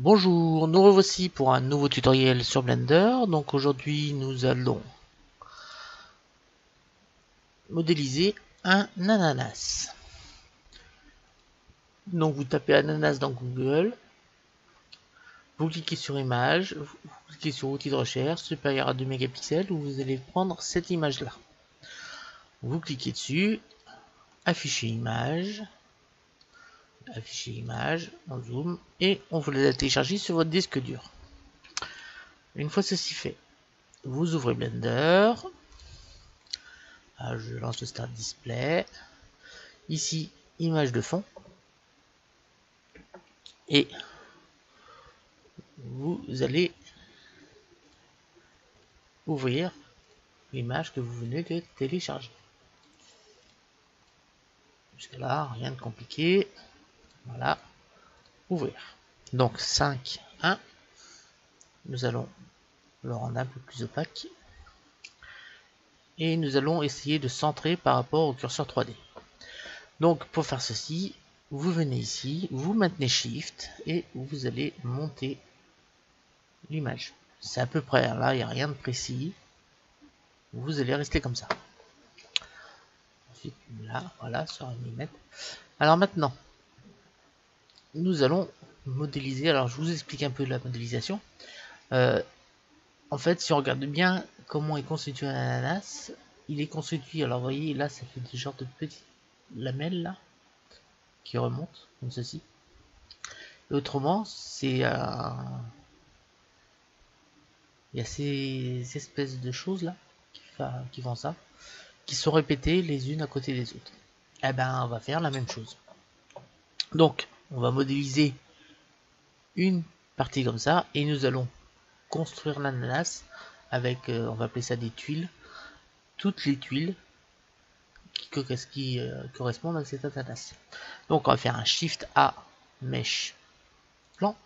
Bonjour, nous revoici pour un nouveau tutoriel sur Blender. Donc aujourd'hui nous allons modéliser un ananas. Donc vous tapez ananas dans Google, vous cliquez sur image, vous cliquez sur outil de recherche supérieur à 2 mégapixels où vous allez prendre cette image là. Vous cliquez dessus, afficher image, on zoom et on vous la télécharger sur votre disque dur. Une fois ceci fait, vous ouvrez Blender. Je lance le Start Display. Ici, image de fond. Et vous allez ouvrir l'image que vous venez de télécharger. Jusque là, rien de compliqué. Voilà, ouvrir. Donc 5.1, nous allons le rendre un peu plus opaque. Et nous allons essayer de centrer par rapport au curseur 3D. Donc pour faire ceci, vous venez ici, vous maintenez Shift et vous allez monter l'image. C'est à peu près là, il n'y a rien de précis. Vous allez rester comme ça. Ensuite là, voilà, sur 1 mm. Alors maintenant, nous allons modéliser. Alors je vous explique un peu la modélisation. En fait, si on regarde bien comment est constitué un ananas, il est constitué, alors vous voyez là ça fait des genres de petites lamelles là qui remontent comme ceci. Et autrement, c'est il y a ces espèces de choses là qui font ça, qui sont répétées les unes à côté des autres. Et ben on va faire la même chose. Donc on va modéliser une partie comme ça et nous allons construire l'ananas avec, on va appeler ça des tuiles, toutes les tuiles qui correspondent à cet ananas. Donc on va faire un Shift A, Mesh, Plan,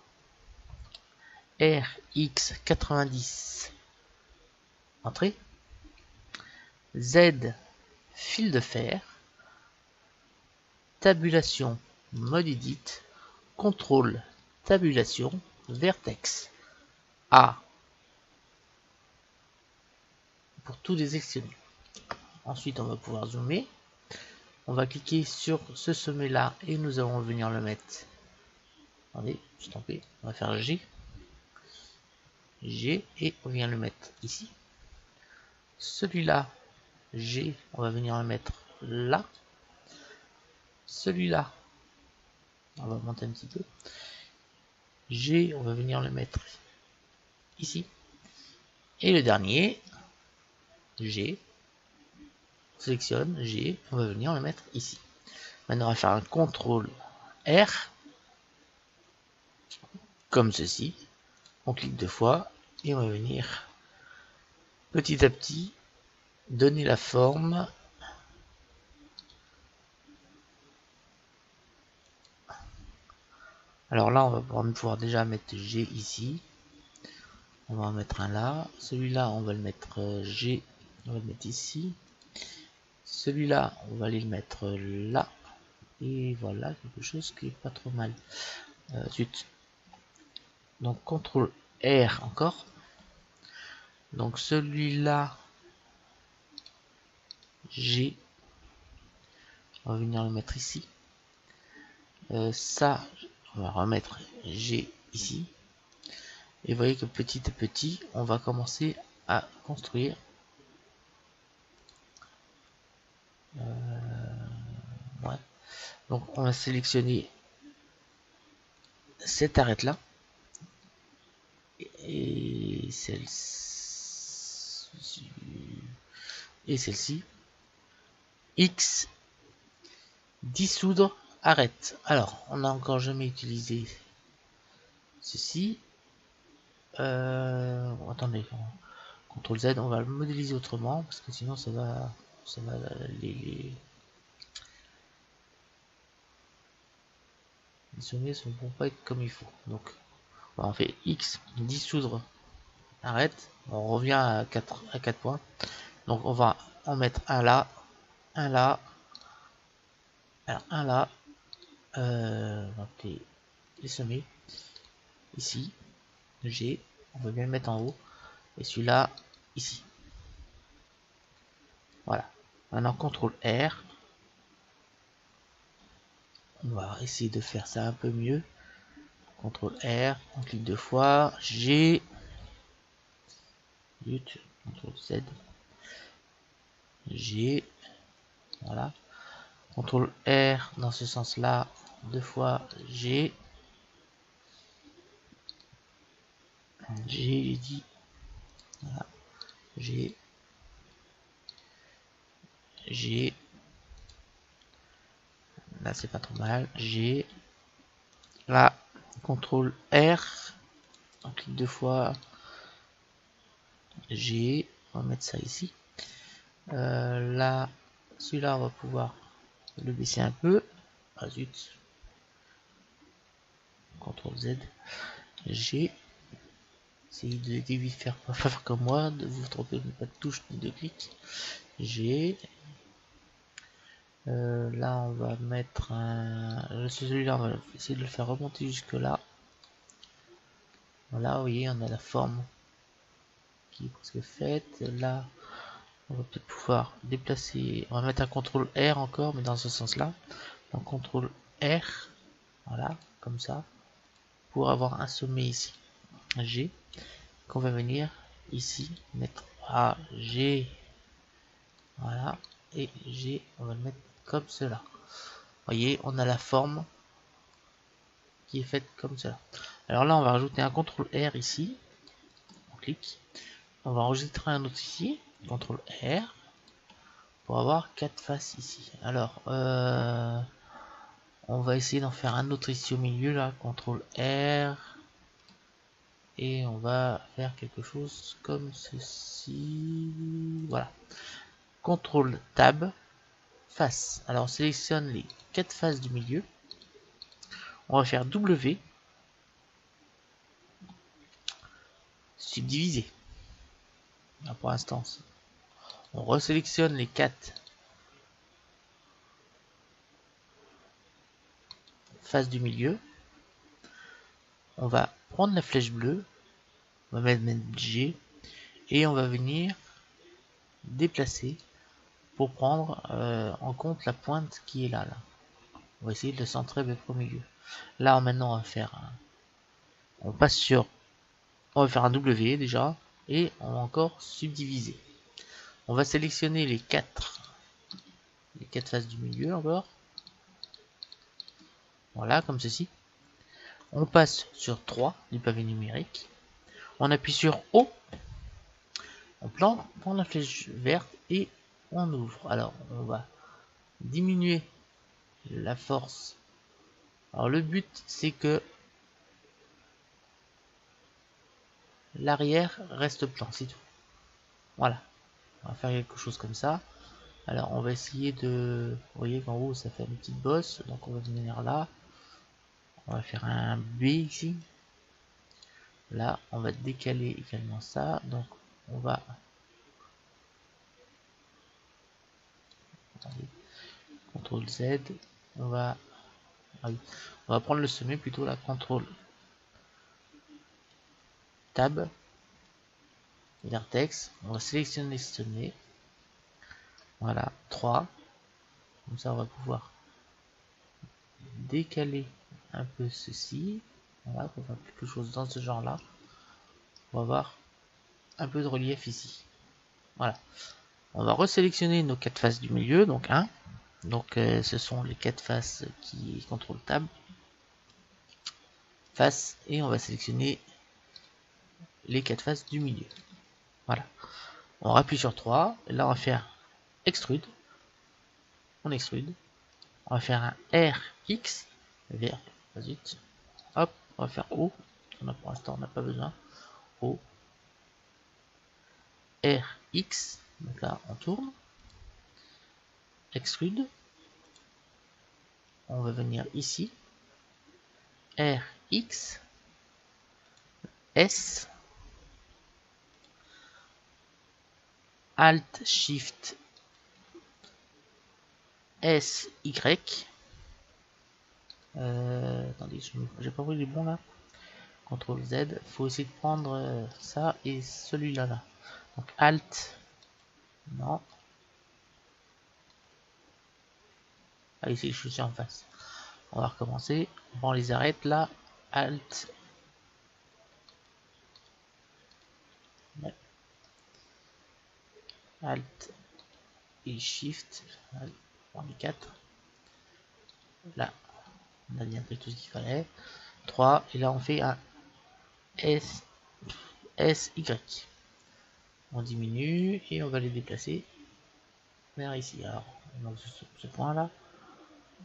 RX90, Entrée, Z, Fil de fer, Tabulation, Mode Edit, Contrôle, Tabulation, Vertex, A, pour tout désélectionner. Ensuite, on va pouvoir zoomer. On va cliquer sur ce sommet là et nous allons venir le mettre. Attendez, je t'en prie, on va faire G. G et on vient le mettre ici. Celui-là, G, on va venir le mettre là. Celui-là, on va monter un petit peu. G, on va venir le mettre ici. Et le dernier, G, on sélectionne G, on va venir le mettre ici. Maintenant, on va faire un CTRL R, comme ceci. On clique 2 fois et on va venir petit à petit donner la forme. Alors là, on va pouvoir déjà mettre G ici. On va en mettre un là. Celui-là, on va le mettre G. On va le mettre ici. Celui-là, on va aller le mettre là. Et voilà, quelque chose qui est pas trop mal. Ensuite, donc CTRL R encore. Donc celui-là, G. On va venir le mettre ici. Ça, on va remettre G ici. Et vous voyez que petit à petit, on va commencer à construire. Ouais. Donc on va sélectionner cette arête là et celle-ci. X, dissoudre, arrête. Alors on n'a encore jamais utilisé ceci. Attendez, CTRL Z, on va le modéliser autrement parce que sinon ça va les sommets ne vont pas être comme il faut. Donc on fait X, dissoudre, arrête. On revient à 4 points. Donc on va en mettre un là, un là, alors un là, on va appeler les sommets, ici, G, on va bien le mettre en haut, et celui-là, ici. Voilà. Maintenant, CTRL R. On va essayer de faire ça un peu mieux. CTRL R, on clique 2 fois, G, CTRL Z, G, voilà. CTRL R dans ce sens-là, 2 fois, G, G, dit, voilà, G, G, là c'est pas trop mal, G, là, CTRL R, on clique 2 fois, G, on va mettre ça ici. Là, celui-là, on va pouvoir le baisser un peu. Ah zut. CTRL Z, G. Essayez d'éviter de faire pas faire comme moi, de vous tromper de pas de touche ni de clic. G. Là, on va mettre un. Celui-là, on va essayer de le faire remonter jusque là. Voilà, vous voyez, on a la forme qui est presque faite. Là, on va peut-être pouvoir déplacer. On va mettre un CTRL R encore, mais dans ce sens-là. Donc CTRL R, voilà, comme ça, pour avoir un sommet ici. G, qu'on va venir ici mettre A, G, voilà, et G, on va le mettre comme cela. Vous voyez, on a la forme qui est faite comme cela. Alors là, on va rajouter un CTRL R ici. On clique. On va enregistrer un autre ici. CTRL R. Pour avoir 4 faces ici. Alors, on va essayer d'en faire un autre ici au milieu là. CTRL R. Et on va faire quelque chose comme ceci. Voilà. CTRL Tab. Face. Alors, on sélectionne les 4 faces du milieu. On va faire W. Subdiviser. Là, pour l'instant, on resélectionne les 4 faces du milieu. On va prendre la flèche bleue. On va mettre G. Et on va venir déplacer pour prendre en compte la pointe qui est là. On va essayer de le centrer au milieu. Là, maintenant, on va faire on passe sur. On va faire un W déjà. Et on va encore subdiviser. On va sélectionner les 4 faces du milieu encore. Voilà, comme ceci. On passe sur 3 du pavé numérique. On appuie sur O. On prend la flèche verte et on ouvre. Alors, on va diminuer la force. Alors, le but, c'est que l'arrière reste plan, c'est tout. Voilà. On va faire quelque chose comme ça. Alors, on va essayer de... Vous voyez qu'en haut, ça fait une petite bosse. Donc, on va venir là. On va faire un B ici. Là, on va décaler également ça. Donc, on va... CTRL Z. On va... Ah oui. On va prendre le sommet plutôt là. CTRL Tab. Vertex. On va sélectionner les sommets. Voilà. 3. Comme ça, on va pouvoir décaler un peu ceci. Voilà, pour faire quelque chose dans ce genre là. On va avoir un peu de relief ici. Voilà. On va resélectionner nos 4 faces du milieu, donc 1. Donc ce sont les 4 faces qui contrôlent table. Face, et on va sélectionner les 4 faces du milieu. Voilà. On appuie sur 3. Et là on va faire extrude. On extrude. On va faire un RX. Vert. Zut. Hop. On va faire O. Pour l'instant on n'a pas besoin. O. RX. Donc là on tourne. Extrude. On va venir ici. RX. S. Alt Shift S Y. Attendez, j'ai pas pris les bons là. CTRL Z. Il faut essayer de prendre ça et celui-là. Là. Donc Alt. Non. Ah, ici, je suis en face. On va recommencer. On les arrête là. Alt. Ouais. Alt et Shift. On les 4. Là. On a bien fait tout ce qu'il fallait. 3. Et là, on fait un SY. On diminue et on va les déplacer vers ici. Alors, on a ce point là.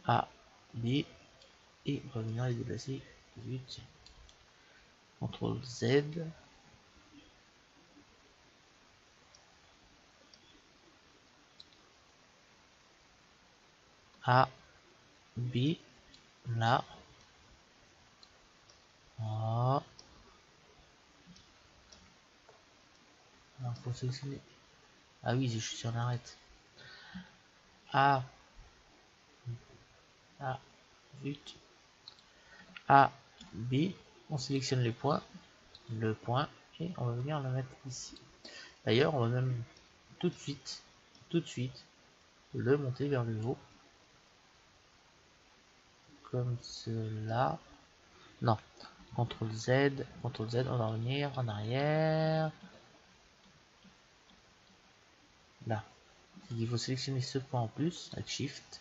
A, B. Et on va venir les déplacer. Vite. CTRL Z. A, B, là. A. Alors, faut sélectionner. Ah oui, je suis sur l'arrête. A, A, vite. A, B. On sélectionne les points. Le point. Et on va venir le mettre ici. D'ailleurs, on va même tout de suite, le monter vers le haut. Comme cela. Non. CTRL Z, CTRL Z, on va revenir en arrière. Là. Il faut sélectionner ce point en plus avec Shift.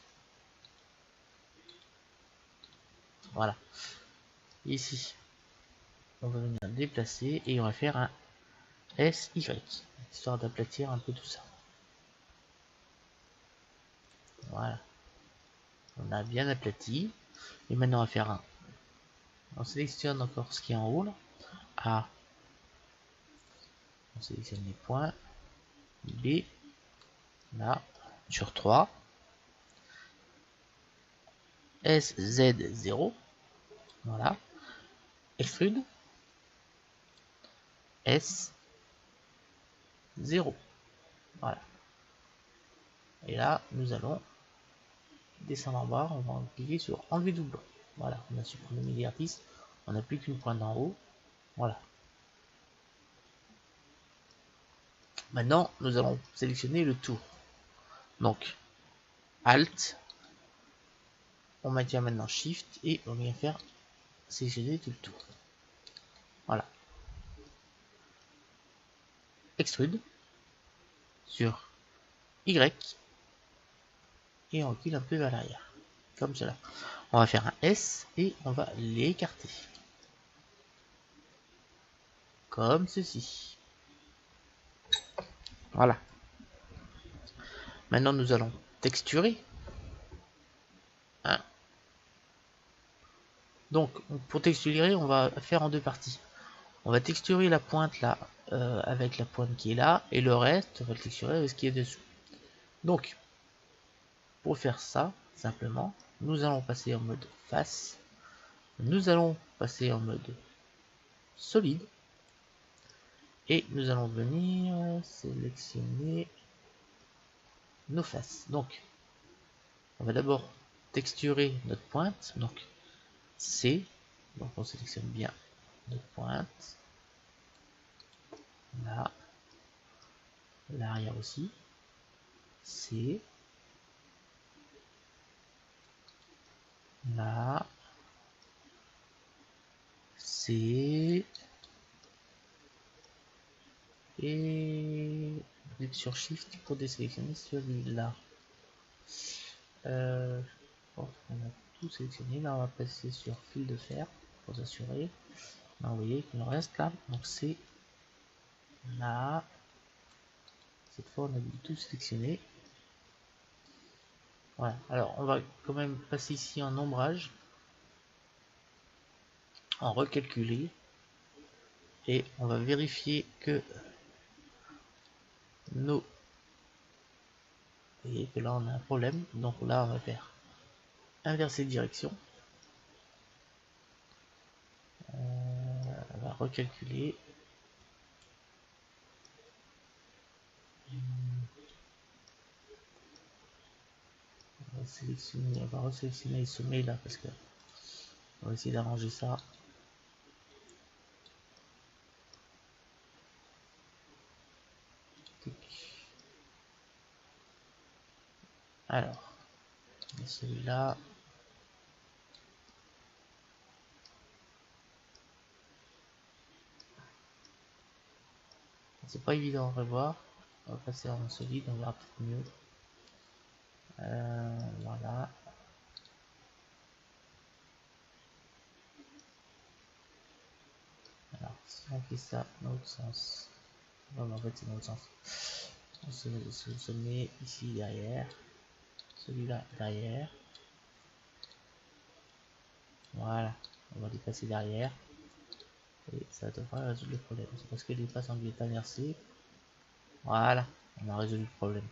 Voilà. Ici, on va venir déplacer et on va faire un SY, histoire d'aplatir un peu tout ça. Voilà. On a bien aplati. Et maintenant, on va faire un. On sélectionne encore ce qui est en haut là. A. On sélectionne les points. B. Là. Sur 3. SZ0. Voilà. Extrude. S0. Voilà. Et là, nous allons descendre en bas. On va cliquer sur enlever doublon. Voilà. On a supprimé l'exercice. On n'a plus qu'une pointe en haut. Voilà. Maintenant, nous allons sélectionner le tour. Donc, Alt. On maintient maintenant Shift et on vient faire sélectionner tout le tour. Voilà. Extrude sur Y et on recule un peu vers l'arrière. Comme cela. On va faire un S et on va l'écarter. Comme ceci. Voilà. Maintenant nous allons texturer. Hein. Donc pour texturer, on va faire en deux parties. On va texturer la pointe là avec la pointe qui est là et le reste on va le texturer avec ce qui est dessous. Donc pour faire ça, simplement, nous allons passer en mode face. Nous allons passer en mode solide. Et nous allons venir sélectionner nos faces. Donc, on va d'abord texturer notre pointe. Donc, C. Donc, on sélectionne bien notre pointe. Là. L'arrière aussi. C. Là. C. Et clique sur Shift pour désélectionner celui-là. Je pense qu'on a tout sélectionné. Là, on va passer sur fil de fer pour s'assurer. Là, vous voyez qu'il nous reste là. Donc, c'est là. Cette fois, on a tout sélectionné. Voilà. Alors, on va quand même passer ici en ombrage, en recalculer, et on va vérifier que nos... Vous voyez que là, on a un problème. Donc là, on va faire inverser de direction. On va recalculer. On va resélectionner le sommet là parce que on va essayer d'arranger ça. Alors, celui-là. C'est pas évident à revoir. On va passer en solide, on verra peut-être mieux. Voilà. Alors, si on fait ça dans l'autre sens, en fait c'est dans l'autre sens. On se met ici derrière, celui-là derrière. Voilà, on va les passer derrière. Et ça devrait résoudre le problème. C'est parce que les passes en est inversé. Voilà, on a résolu le problème.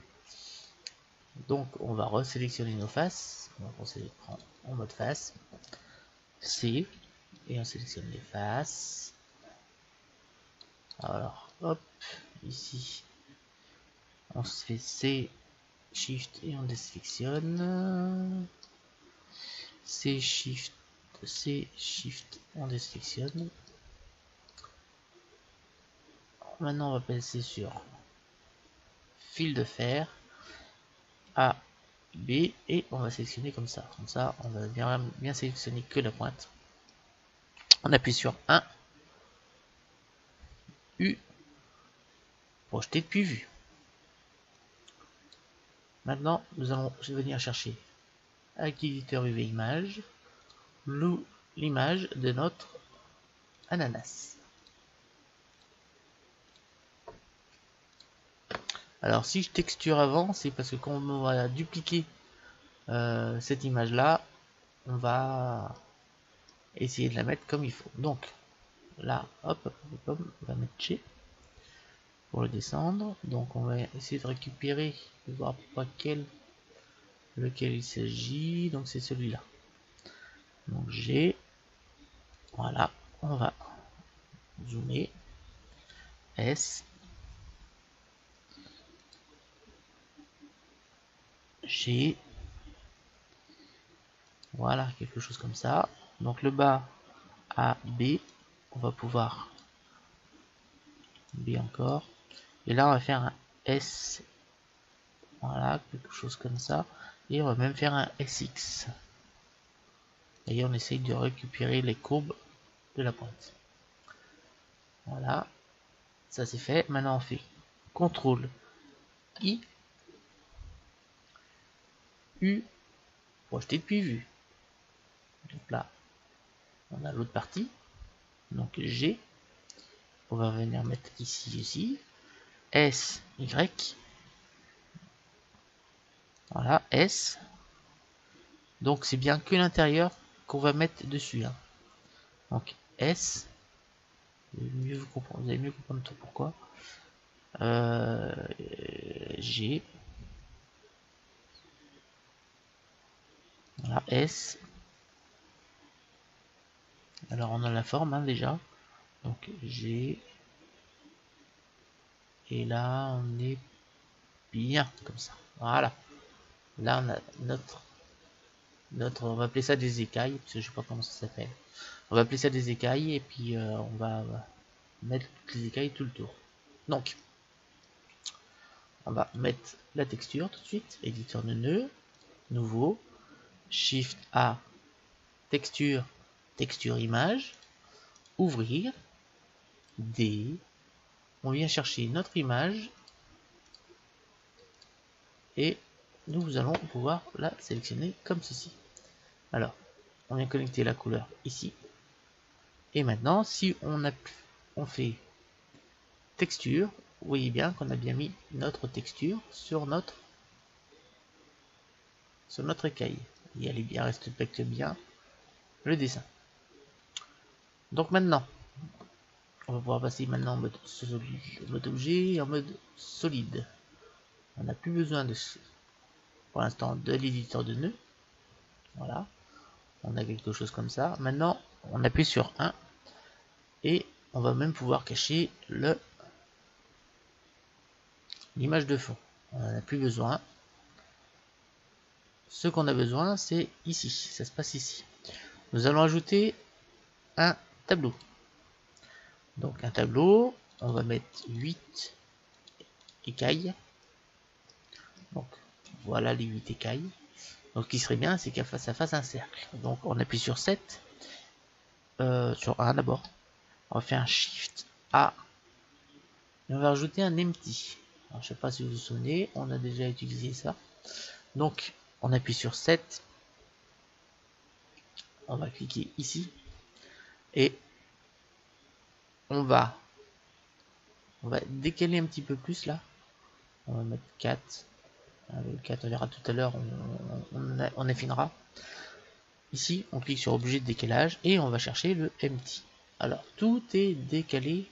Donc on va resélectionner nos faces. Donc on se les prend en mode face. C. Et on sélectionne les faces. Alors, hop, ici. On se fait C, Shift et on désélectionne. C, Shift, on désélectionne. Maintenant on va passer sur fil de fer. A, B et on va sélectionner comme ça. Comme ça, on va bien sélectionner que la pointe. On appuie sur 1, U, projeter depuis vue. Maintenant, nous allons venir chercher avec l'éditeur UV Image l'image de notre ananas. Alors, si je texture avant, c'est parce que quand on va dupliquer cette image là, on va essayer de la mettre comme il faut. Donc là, hop, on va mettre G pour le descendre. Donc on va essayer de récupérer, de voir pas lequel il s'agit. Donc c'est celui-là. Donc G, voilà, on va zoomer, S, G, voilà, quelque chose comme ça. Donc le bas A, B, on va pouvoir B encore. Et là on va faire un S, voilà, quelque chose comme ça. Et on va même faire un SX. Et on essaye de récupérer les courbes de la pointe. Voilà, ça c'est fait. Maintenant on fait CTRL I, U, projeter depuis vue. Donc là, on a l'autre partie. Donc G, on va venir mettre ici aussi. S, Y. Voilà, S. Donc c'est bien que l'intérieur qu'on va mettre dessus. Hein. Donc S. Vous allez mieux comprendre pourquoi. G. Voilà, S. Alors on a la forme hein, déjà. Donc G. Et là on est bien comme ça. Voilà. Là on a notre on va appeler ça des écailles, parce que je sais pas comment ça s'appelle. On va appeler ça des écailles et puis on va mettre toutes les écailles tout le tour. Donc on va mettre la texture tout de suite, éditeur de nœuds, nouveau, Shift A, texture, texture image, ouvrir, D, on vient chercher notre image et nous allons pouvoir la sélectionner comme ceci. Alors, on vient connecter la couleur ici. Et maintenant, si on fait texture, vous voyez bien qu'on a bien mis notre texture sur notre écaille. Et elle est bien, respecte bien le dessin. Donc maintenant, on va pouvoir passer maintenant en mode objet et en mode solide. On n'a plus besoin pour l'instant de l'éditeur de nœuds. Voilà. On a quelque chose comme ça. Maintenant, on appuie sur 1 et on va même pouvoir cacher l'image de fond. On n'en a plus besoin. Ce qu'on a besoin, c'est ici. Ça se passe ici. Nous allons ajouter un tableau. Donc un tableau, on va mettre 8 écailles. Donc voilà les 8 écailles. Donc ce qui serait bien, c'est ça fasse un cercle. Donc on appuie sur 7, sur 1 d'abord. On va faire un Shift A. Et on va rajouter un empty. Alors, je ne sais pas si vous vous souvenez, on a déjà utilisé ça. Donc on appuie sur 7. On va cliquer ici. Et on va décaler un petit peu plus là. On va mettre 4. Le 4, on verra tout à l'heure, on affinera. Ici, on clique sur objet de décalage et on va chercher le empty. Alors, tout est décalé.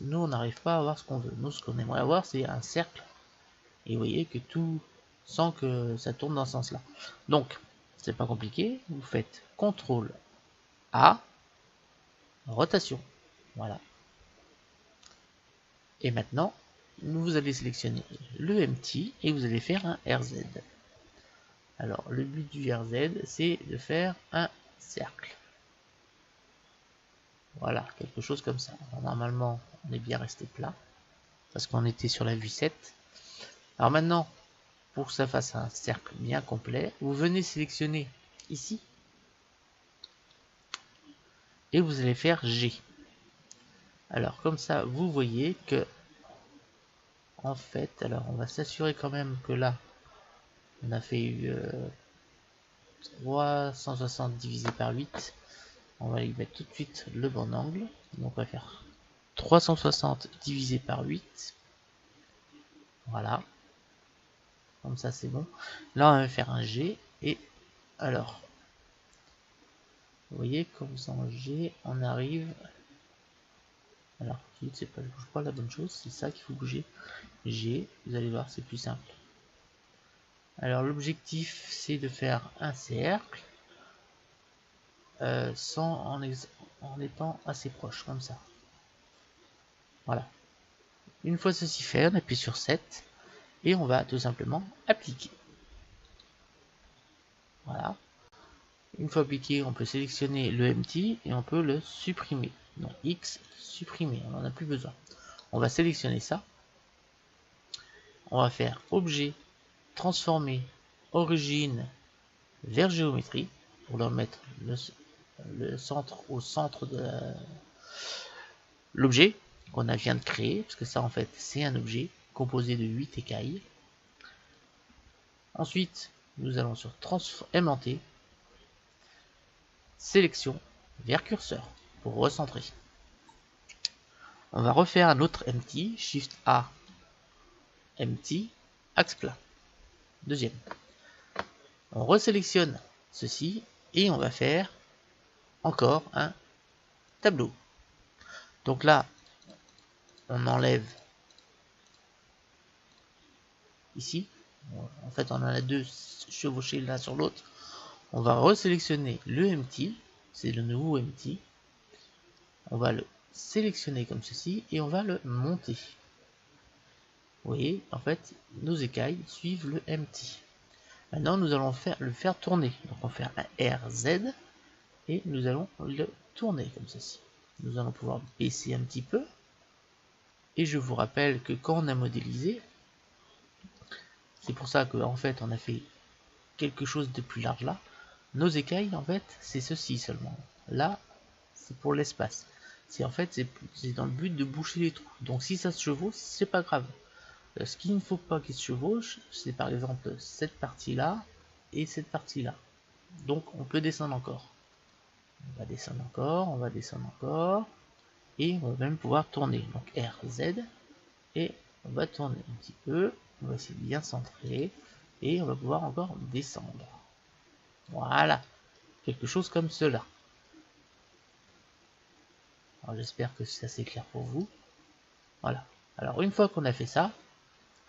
Nous, on n'arrive pas à voir ce qu'on veut. Nous, ce qu'on aimerait avoir, c'est un cercle. Et vous voyez que tout, sans que ça tourne dans ce sens-là. Donc, c'est pas compliqué. Vous faites CTRL A, rotation. Voilà. Et maintenant, vous allez sélectionner le empty et vous allez faire un RZ. Alors, le but du RZ, c'est de faire un cercle. Voilà, quelque chose comme ça. Alors, normalement, on est bien resté plat, parce qu'on était sur la vue 7. Alors maintenant, pour que ça fasse un cercle bien complet, vous venez sélectionner ici, et vous allez faire G. Alors, comme ça, vous voyez que, en fait, alors on va s'assurer quand même que là, on a fait 360 divisé par 8. On va y mettre tout de suite le bon angle. Donc on va faire 360 divisé par 8. Voilà. Comme ça c'est bon. Là on va faire un G. Et alors, vous voyez comme ça en G, on arrive. Alors, c'est pas, je bouge pas la bonne chose. C'est ça qu'il faut bouger. G, vous allez voir, c'est plus simple. Alors l'objectif c'est de faire un cercle. En étant assez proche, comme ça. Voilà. Une fois ceci fait, on appuie sur 7 et on va tout simplement appliquer. Voilà. Une fois appliqué, on peut sélectionner le empty et on peut le supprimer. Donc X, supprimer, on n'en a plus besoin. On va sélectionner ça. On va faire objet, transformer, origine vers géométrie pour leur mettre le centre au centre de l'objet qu'on vient de créer, parce que ça en fait c'est un objet composé de 8 écailles. Ensuite, nous allons sur aimanté, sélection vers curseur pour recentrer. On va refaire un autre empty, Shift A, empty, axe plat. Deuxième. On resélectionne ceci et on va faire encore un tableau. Donc là, on enlève ici. En fait, on en a deux chevauchés l'un sur l'autre. On va resélectionner le empty, c'est le nouveau empty. On va le sélectionner comme ceci et on va le monter. Vous voyez, en fait, nos écailles suivent le empty. Maintenant, nous allons le faire tourner. Donc, on va faire un RZ et nous allons le tourner comme ceci. Nous allons pouvoir baisser un petit peu. Et je vous rappelle que quand on a modélisé, c'est pour ça qu'en fait, on a fait quelque chose de plus large là. Nos écailles, en fait, c'est ceci seulement. Là, c'est pour l'espace. C'est en fait, c'est dans le but de boucher les trous. Donc, si ça se chevauche, c'est pas grave. Ce qu'il ne faut pas qu'il se chevauche, c'est par exemple cette partie-là et cette partie-là. Donc on peut descendre encore. On va descendre encore, on va descendre encore. Et on va même pouvoir tourner. Donc RZ. Et on va tourner un petit peu. On va essayer de bien centrer. Et on va pouvoir encore descendre. Voilà. Quelque chose comme cela. Alors j'espère que c'est assez clair pour vous. Voilà. Alors une fois qu'on a fait ça,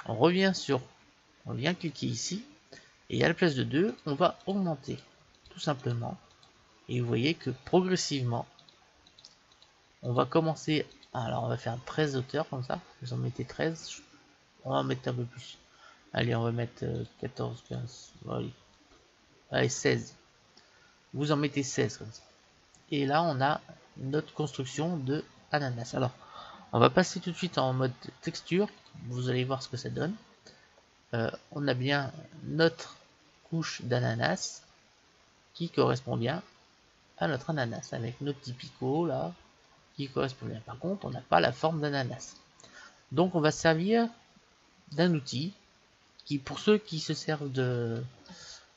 on vient cliquer ici, et à la place de 2, on va augmenter, tout simplement. Et vous voyez que progressivement, on va commencer, alors on va faire 13 hauteurs comme ça, vous en mettez 13, on va mettre un peu plus. Allez, on va mettre 14, 15, allez 16. Vous en mettez 16 comme ça. Et là, on a notre construction de ananas. Alors, On va passer tout de suite en mode texture. Vous allez voir ce que ça donne. On a bien notre couche d'ananas qui correspond bien à notre ananas avec nos petits picots là qui correspondent bien. Par contre, on n'a pas la forme d'ananas. Donc on va se servir d'un outil qui, pour ceux qui se servent de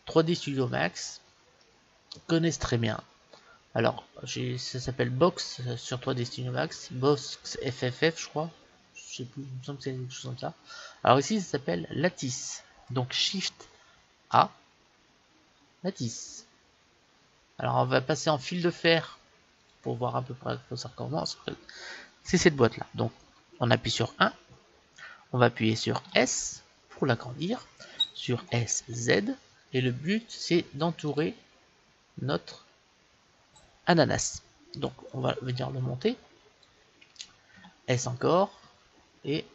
3D Studio Max, connaissent très bien. Alors, ça s'appelle Box sur 3D Studio Max, Box FFF je crois, je sais plus, il me semble que c'est quelque chose comme ça. Alors ici ça s'appelle Lattice, donc Shift A, Lattice. Alors on va passer en fil de fer pour voir à peu près comment ça recommence. C'est cette boîte là, donc on appuie sur 1, on va appuyer sur S pour l'agrandir, sur S, Z, et le but c'est d'entourer notre ananas. Donc on va venir le monter, S encore, et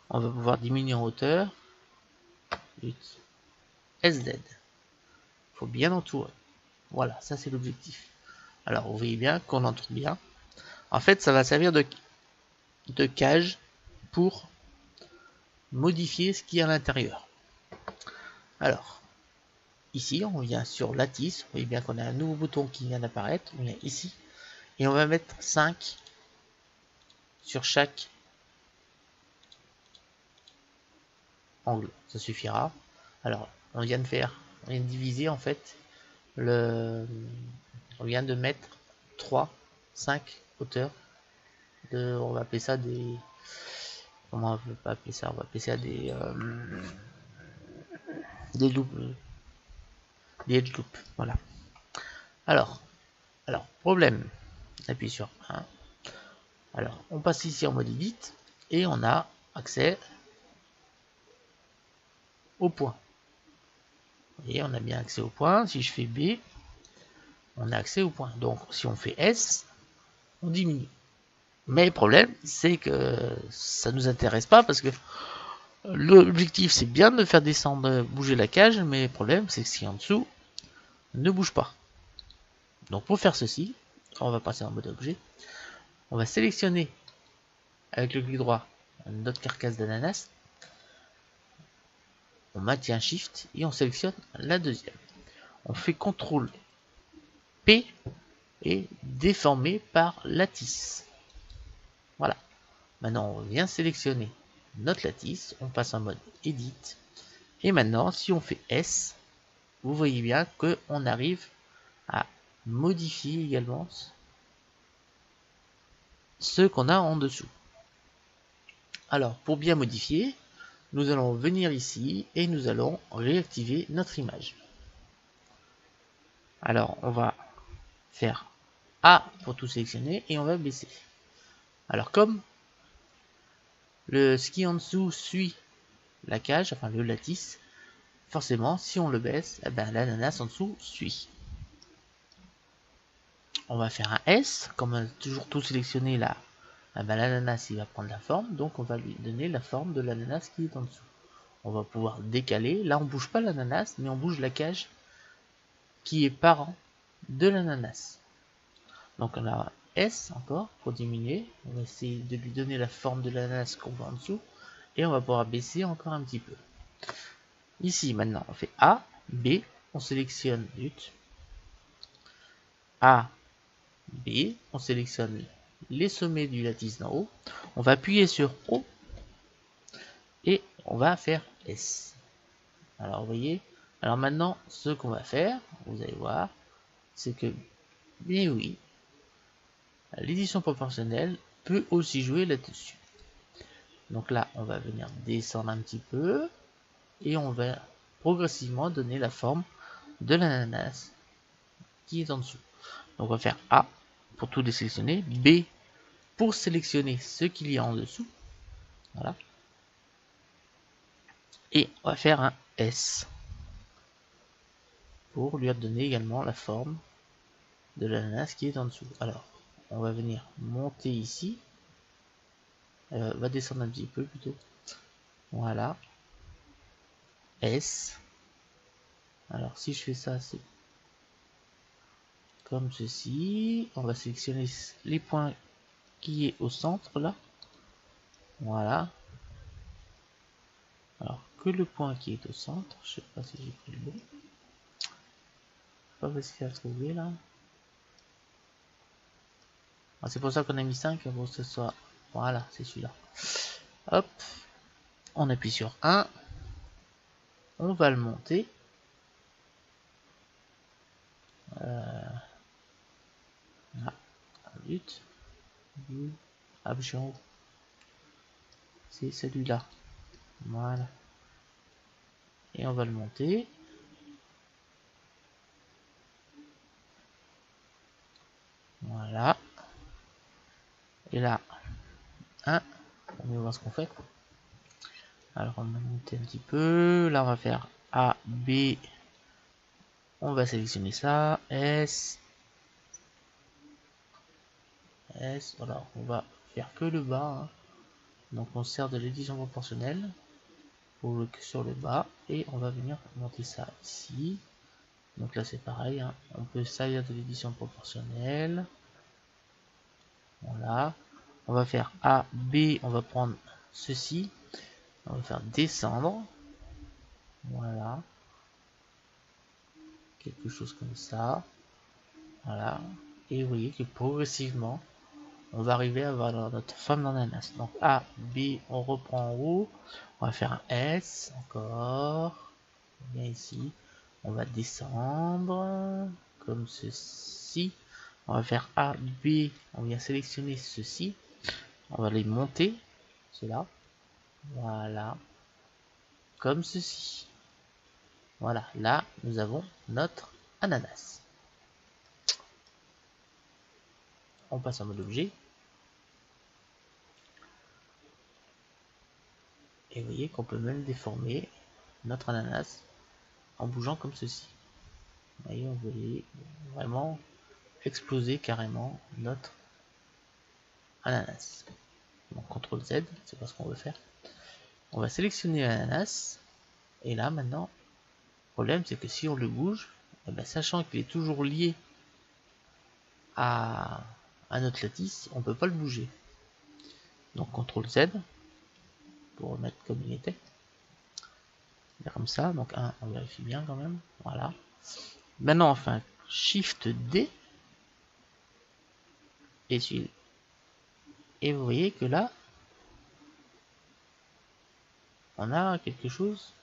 on va pouvoir diminuer en hauteur, SZ. Il faut bien entourer. Voilà, ça c'est l'objectif. Alors vous voyez bien qu'on entoure bien. En fait ça va servir de cage pour modifier ce qu'il y a à l'intérieur. Alors, ici on vient sur Lattice, vous voyez bien qu'on a un nouveau bouton qui vient d'apparaître, on vient ici, et on va mettre 5 sur chaque angle, ça suffira. Alors, on vient de diviser en fait, on vient de mettre 3, 5 hauteurs, on va appeler ça des, comment on peut appeler ça, on va appeler ça des loops, des edge loops, voilà. Alors, problème, on appuie sur 1. Alors, on passe ici en mode edit et on a accès au point. Vous voyez, on a bien accès au point. Si je fais B, on a accès au point. Donc, si on fait S, on diminue. Mais le problème, c'est que ça nous intéresse pas parce que l'objectif, c'est bien de faire descendre, bouger la cage, mais le problème, c'est que ce qui est en dessous ne bouge pas. Donc, pour faire ceci, on va passer en mode objet. On va sélectionner avec le clic droit notre carcasse d'ananas. On maintient Shift et on sélectionne la deuxième. On fait CTRL P et déformer par lattice. Voilà. Maintenant, on vient sélectionner notre lattice. On passe en mode Edit. Et maintenant, si on fait S, vous voyez bien qu'on arrive à modifier également ce qu'on a en dessous. Alors, pour bien modifier, nous allons venir ici et nous allons réactiver notre image. Alors, on va faire A pour tout sélectionner et on va baisser. Alors, comme le ski en dessous suit la cage, enfin le lattice, forcément, si on le baisse, eh ben, l'ananas en dessous suit. On va faire un S, comme on a toujours tout sélectionné là, eh ben, l'ananas il va prendre la forme, donc on va lui donner la forme de l'ananas qui est en dessous. On va pouvoir décaler, là on bouge pas l'ananas, mais on bouge la cage qui est parent de l'ananas. Donc on a S encore pour diminuer, on va essayer de lui donner la forme de l'ananas qu'on voit en dessous, et on va pouvoir baisser encore un petit peu. Ici maintenant on fait A, B, on sélectionne A, B, on sélectionne les sommets du lattice d'en haut, on va appuyer sur O et on va faire S. Alors vous voyez, alors maintenant ce qu'on va faire, vous allez voir, c'est que, bien oui, l'édition proportionnelle peut aussi jouer là-dessus. Donc là, on va venir descendre un petit peu et on va progressivement donner la forme de l'ananas qui est en dessous. Donc on va faire A pour tout désélectionner, B pour sélectionner ce qu'il y a en dessous. Voilà. Et on va faire un S pour lui donner également la forme de l'ananas qui est en dessous. Alors, on va venir monter ici. Va descendre un petit peu plutôt. Voilà. S. Alors, si je fais ça, c'est comme ceci. On va sélectionner les points qui est au centre là. Voilà. Alors que le point qui est au centre, je sais pas si j'ai pris le bon. Pas facile à trouver là. Ah, c'est pour ça qu'on a mis 5 pour que ce soit. Voilà, c'est celui-là. Hop, on appuie sur 1. On va le monter. Là, but. Abjant. C'est celui-là. Voilà. Et on va le monter. Voilà. Et là, 1. On va voir ce qu'on fait. Alors on va monter un petit peu. Là on va faire A, B. On va sélectionner ça. S. S. Voilà, on va faire que le bas. Hein. Donc on sert de l'édition proportionnelle pour le, sur le bas. Et on va venir monter ça ici. Donc là c'est pareil. Hein. On peut servir de l'édition proportionnelle. Voilà. On va faire A, B. On va prendre ceci. On va faire descendre. Voilà. Quelque chose comme ça. Voilà. Et vous voyez que progressivement, on va arriver à avoir notre forme d'ananas. Donc A, B, on reprend en haut. On va faire un S. Encore. Bien ici. On va descendre. Comme ceci. On va faire A, B. On vient sélectionner ceci. On va les monter. Cela. Voilà. Comme ceci. Voilà. Là, nous avons notre ananas. On passe en mode objet. Et vous voyez qu'on peut même déformer notre ananas en bougeant comme ceci. Vous voyez, on peut vraiment exploser carrément notre ananas. Donc CTRL Z, c'est pas ce qu'on veut faire. On va sélectionner l'ananas. Et là maintenant, le problème c'est que si on le bouge, eh ben, sachant qu'il est toujours lié à notre lattice, on peut pas le bouger. Donc CTRL Z pour remettre comme il était. Comme ça, donc on vérifie bien quand même. Voilà. Maintenant enfin Shift D et vous voyez que là on a quelque chose.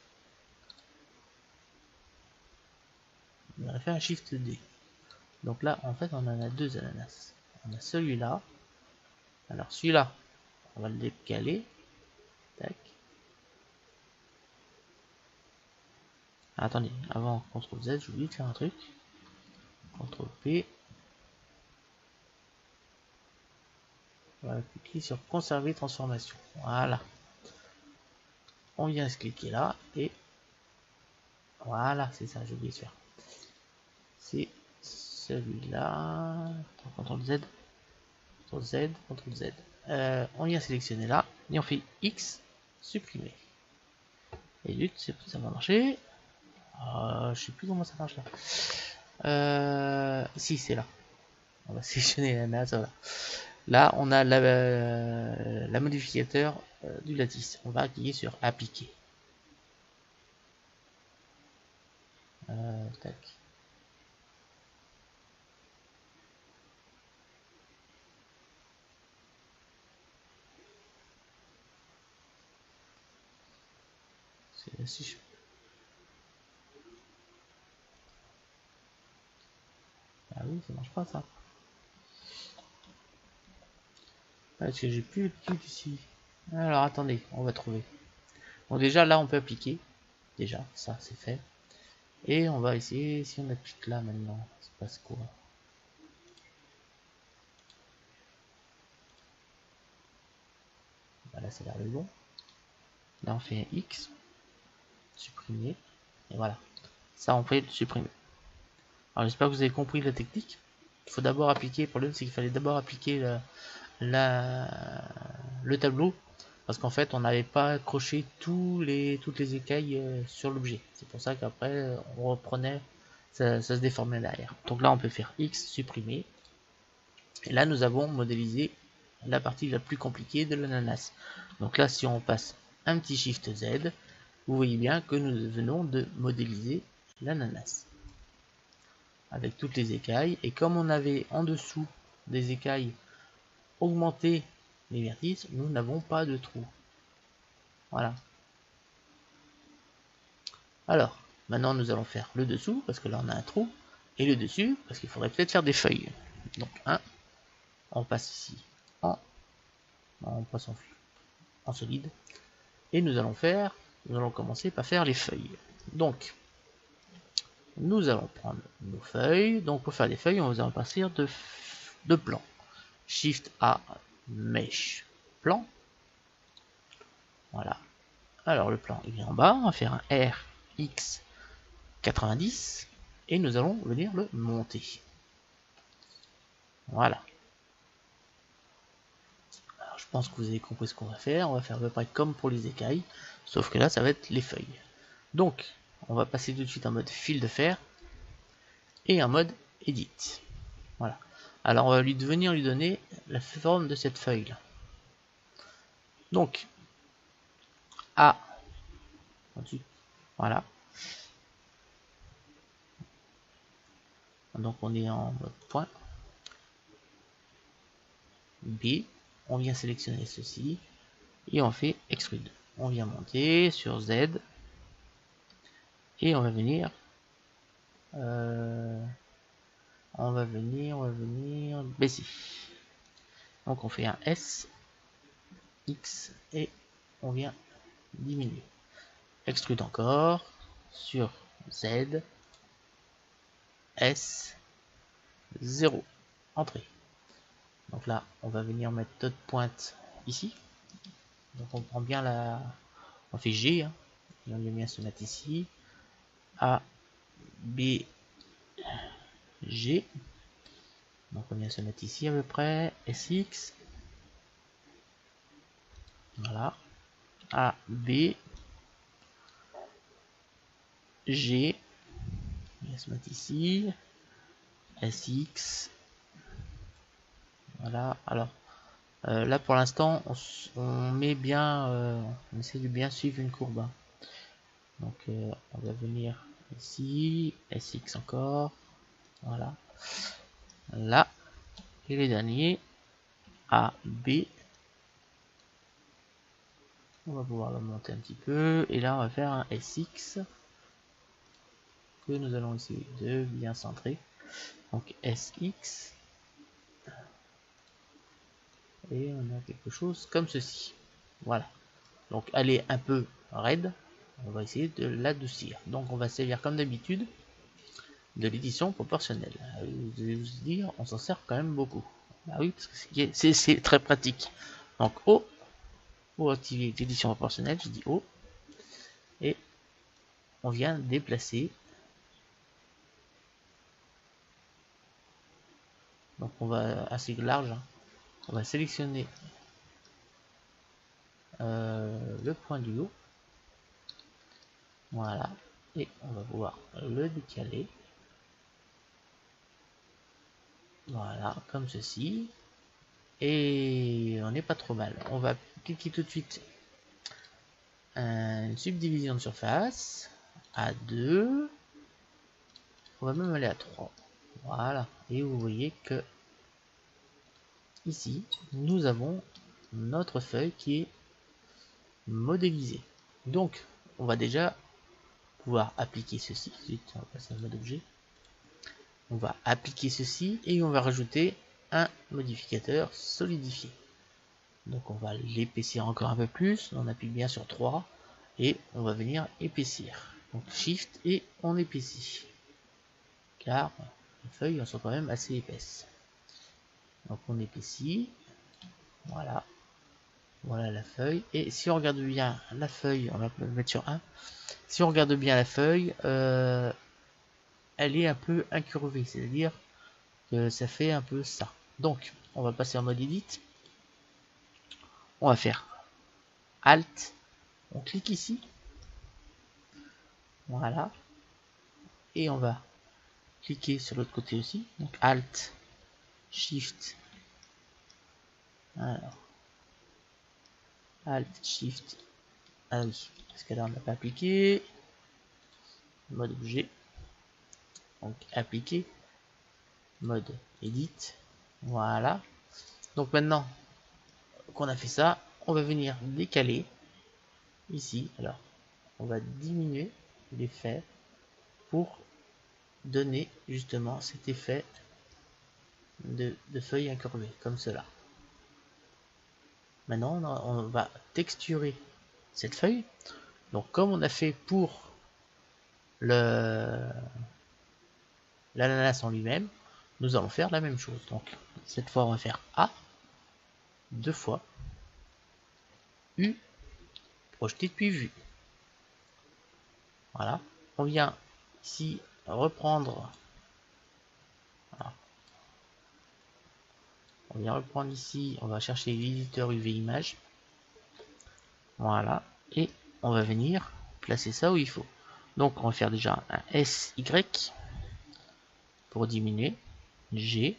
On a fait un Shift D. Donc là en fait on en a deux ananas. On a celui-là. Alors celui-là, on va le décaler. Tac. Attendez, avant CTRL Z, j'ai oublié de faire un truc. CTRL P. On va cliquer sur conserver transformation. Voilà. On vient se cliquer là et voilà, c'est ça, j'ai oublié de faire. C'est celui-là. CTRL Z. CTRL Z, CTRL Z. On vient sélectionner là et on fait X supprimer. Et du coup, ça va marcher. Je sais plus comment ça marche là. Si, c'est là. On va sélectionner la NAS. Voilà. Là, on a la modificateur du lattice. On va cliquer sur appliquer. Tac. Si je... Ah oui, ça marche pas ça. Parce que j'ai plus le truc ici. Alors attendez, on va trouver. Bon déjà là on peut appliquer. Déjà, ça c'est fait. Et on va essayer si on applique là maintenant. Ça se passe quoi? Là ça a l'air de bon. Là on fait un X. Supprimer. Et voilà. Ça on fait le supprimer. Alors j'espère que vous avez compris la technique. Il faut d'abord appliquer. Le problème c'est qu'il fallait d'abord appliquer le tableau. Parce qu'en fait on n'avait pas accroché toutes les écailles sur l'objet. C'est pour ça qu'après on reprenait, ça se déformait derrière. Donc là on peut faire X supprimer. Et là nous avons modélisé la partie la plus compliquée de l'ananas. Donc là, si on passe un petit Shift Z, vous voyez bien que nous venons de modéliser l'ananas avec toutes les écailles. Et comme on avait en dessous des écailles augmenté les vertices, nous n'avons pas de trou. Voilà. Alors, maintenant nous allons faire le dessous, parce que là on a un trou, et le dessus, parce qu'il faudrait peut-être faire des feuilles. Donc, on passe ici on passe en solide, et nous allons commencer par faire les feuilles. Donc, nous allons prendre nos feuilles. Donc, pour faire des feuilles, on va partir de plan. Shift A, Mesh, plan. Voilà. Alors, le plan il est en bas. On va faire un RX 90 et nous allons venir le monter. Voilà. Alors, je pense que vous avez compris ce qu'on va faire. On va faire à peu près comme pour les écailles, sauf que là, ça va être les feuilles. Donc, on va passer tout de suite en mode fil de fer et en mode edit. Voilà. Alors, on va lui donner la forme de cette feuille là. Donc, A, voilà. Donc, on est en mode point. B, on vient sélectionner ceci et on fait extrude. On vient monter sur Z et on va venir baisser. Donc on fait un S, X et on vient diminuer. Extrude encore sur Z, S, 0, entrée. Donc là, on va venir mettre notre pointe ici. Donc on prend bien on fait G, et on vient bien se mettre ici. A, B, G. Donc on vient se mettre ici à peu près. SX. Voilà. A, B, G. On vient se mettre ici. SX. Voilà. Alors là pour l'instant on met bien, on essaie de bien suivre une courbe. Donc on va venir ici. SX encore. Voilà. Là. Et les derniers. A, B. On va pouvoir le monter un petit peu. Et là, on va faire un SX que nous allons essayer de bien centrer. Donc SX. Et on a quelque chose comme ceci. Voilà. Donc elle est un peu raide. On va essayer de l'adoucir. Donc on va servir comme d'habitude de l'édition proportionnelle. Vous allez vous dire, on s'en sert quand même beaucoup. Bah oui, parce que c'est très pratique. Donc O. Pour activer l'édition proportionnelle, je dis O. Et on vient déplacer. Donc on va assez large. On va sélectionner le point du haut. Voilà. Et on va pouvoir le décaler. Voilà, comme ceci. Et on n'est pas trop mal. On va cliquer tout de suite une subdivision de surface à 2. On va même aller à 3. Voilà. Et vous voyez que ici, nous avons notre feuille qui est modélisée. Donc, on va déjà pouvoir appliquer ceci. Ensuite, on va passer en mode objet. On va appliquer ceci et on va rajouter un modificateur solidifié. Donc on va l'épaissir encore un peu plus. On appuie bien sur 3 et on va venir épaissir. Donc Shift et on épaissit. Car les feuilles sont quand même assez épaisses. Donc on épaissit. Voilà. Voilà la feuille. Et si on regarde bien la feuille, on va le mettre sur 1. Si on regarde bien la feuille, elle est un peu incurvée. C'est-à-dire que ça fait un peu ça. Donc on va passer en mode edit. On va faire Alt. On clique ici. Voilà. Et on va cliquer sur l'autre côté aussi. Donc Alt, Shift, Alors, Alt, Shift. Ah oui, parce que là on n'a pas appliqué. Mode objet. Donc appliquer. Mode Edit. Voilà. Donc maintenant qu'on a fait ça, on va venir décaler ici. Alors, on va diminuer l'effet pour donner justement cet effet de feuille incurvée, comme cela. Maintenant, on va texturer cette feuille. Donc, comme on a fait pour l'ananas en lui-même, nous allons faire la même chose. Donc, cette fois, on va faire A, 2 fois, U, projeté depuis vue. Voilà. On vient ici reprendre. Voilà. On vient reprendre ici, on va chercher l'éditeur UV Image. Voilà. Et on va venir placer ça où il faut. Donc on va faire déjà un SY pour diminuer. G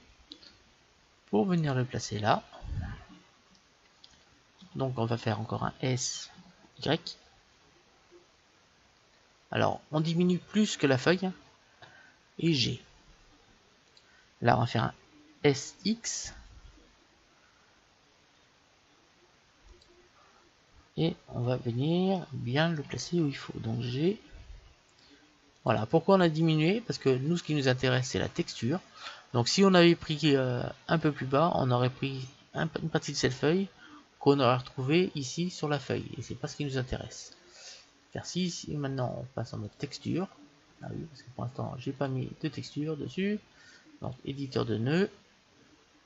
pour venir le placer là. Donc on va faire encore un SY. Alors on diminue plus que la feuille. Et G. Là on va faire un SX. Et on va venir bien le placer où il faut. Donc G. Voilà. Pourquoi on a diminué? Parce que nous, ce qui nous intéresse, c'est la texture. Donc si on avait pris un peu plus bas, on aurait pris une partie de cette feuille qu'on aurait retrouvé ici sur la feuille. Et c'est pas ce qui nous intéresse. Car si maintenant on passe en mode texture. Ah oui, parce que pour l'instant, j'ai pas mis de texture dessus. Donc éditeur de nœuds.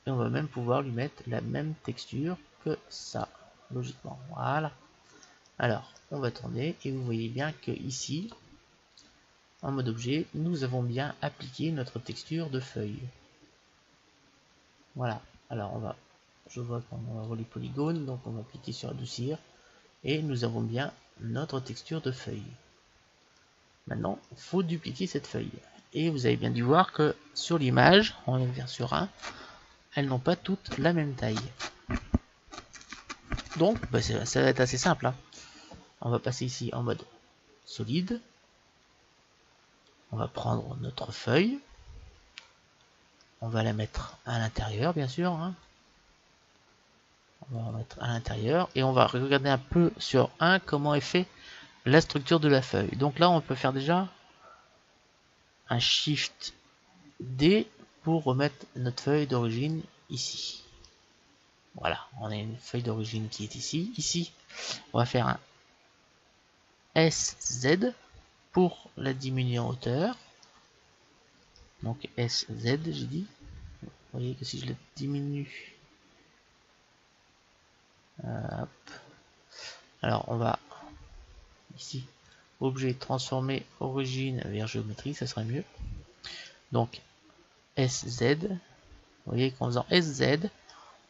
Et on va même pouvoir lui mettre la même texture que ça. Logiquement. Voilà. Alors, on va tourner et vous voyez bien que ici, en mode objet, nous avons bien appliqué notre texture de feuille. Voilà. Alors, je vois qu'on va avoir les polygones, donc on va cliquer sur adoucir et nous avons bien notre texture de feuille. Maintenant, il faut dupliquer cette feuille. Et vous avez bien dû voir que sur l'image, on vient sur 1, elles n'ont pas toutes la même taille. Donc, ça va être assez simple. Hein. On va passer ici en mode solide. On va prendre notre feuille. On va la mettre à l'intérieur, bien sûr. Hein. On va la mettre à l'intérieur. Et on va regarder un peu sur 1 comment est fait la structure de la feuille. Donc là, on peut faire déjà un Shift D pour remettre notre feuille d'origine ici. Voilà, on a une feuille d'origine qui est ici. Ici, on va faire un SZ pour la diminuer en hauteur. Donc SZ, j'ai dit. Vous voyez que si je la diminue, hop. Alors on va ici, objet transformer origine vers géométrie, ça serait mieux. Donc SZ, vous voyez qu'en faisant SZ,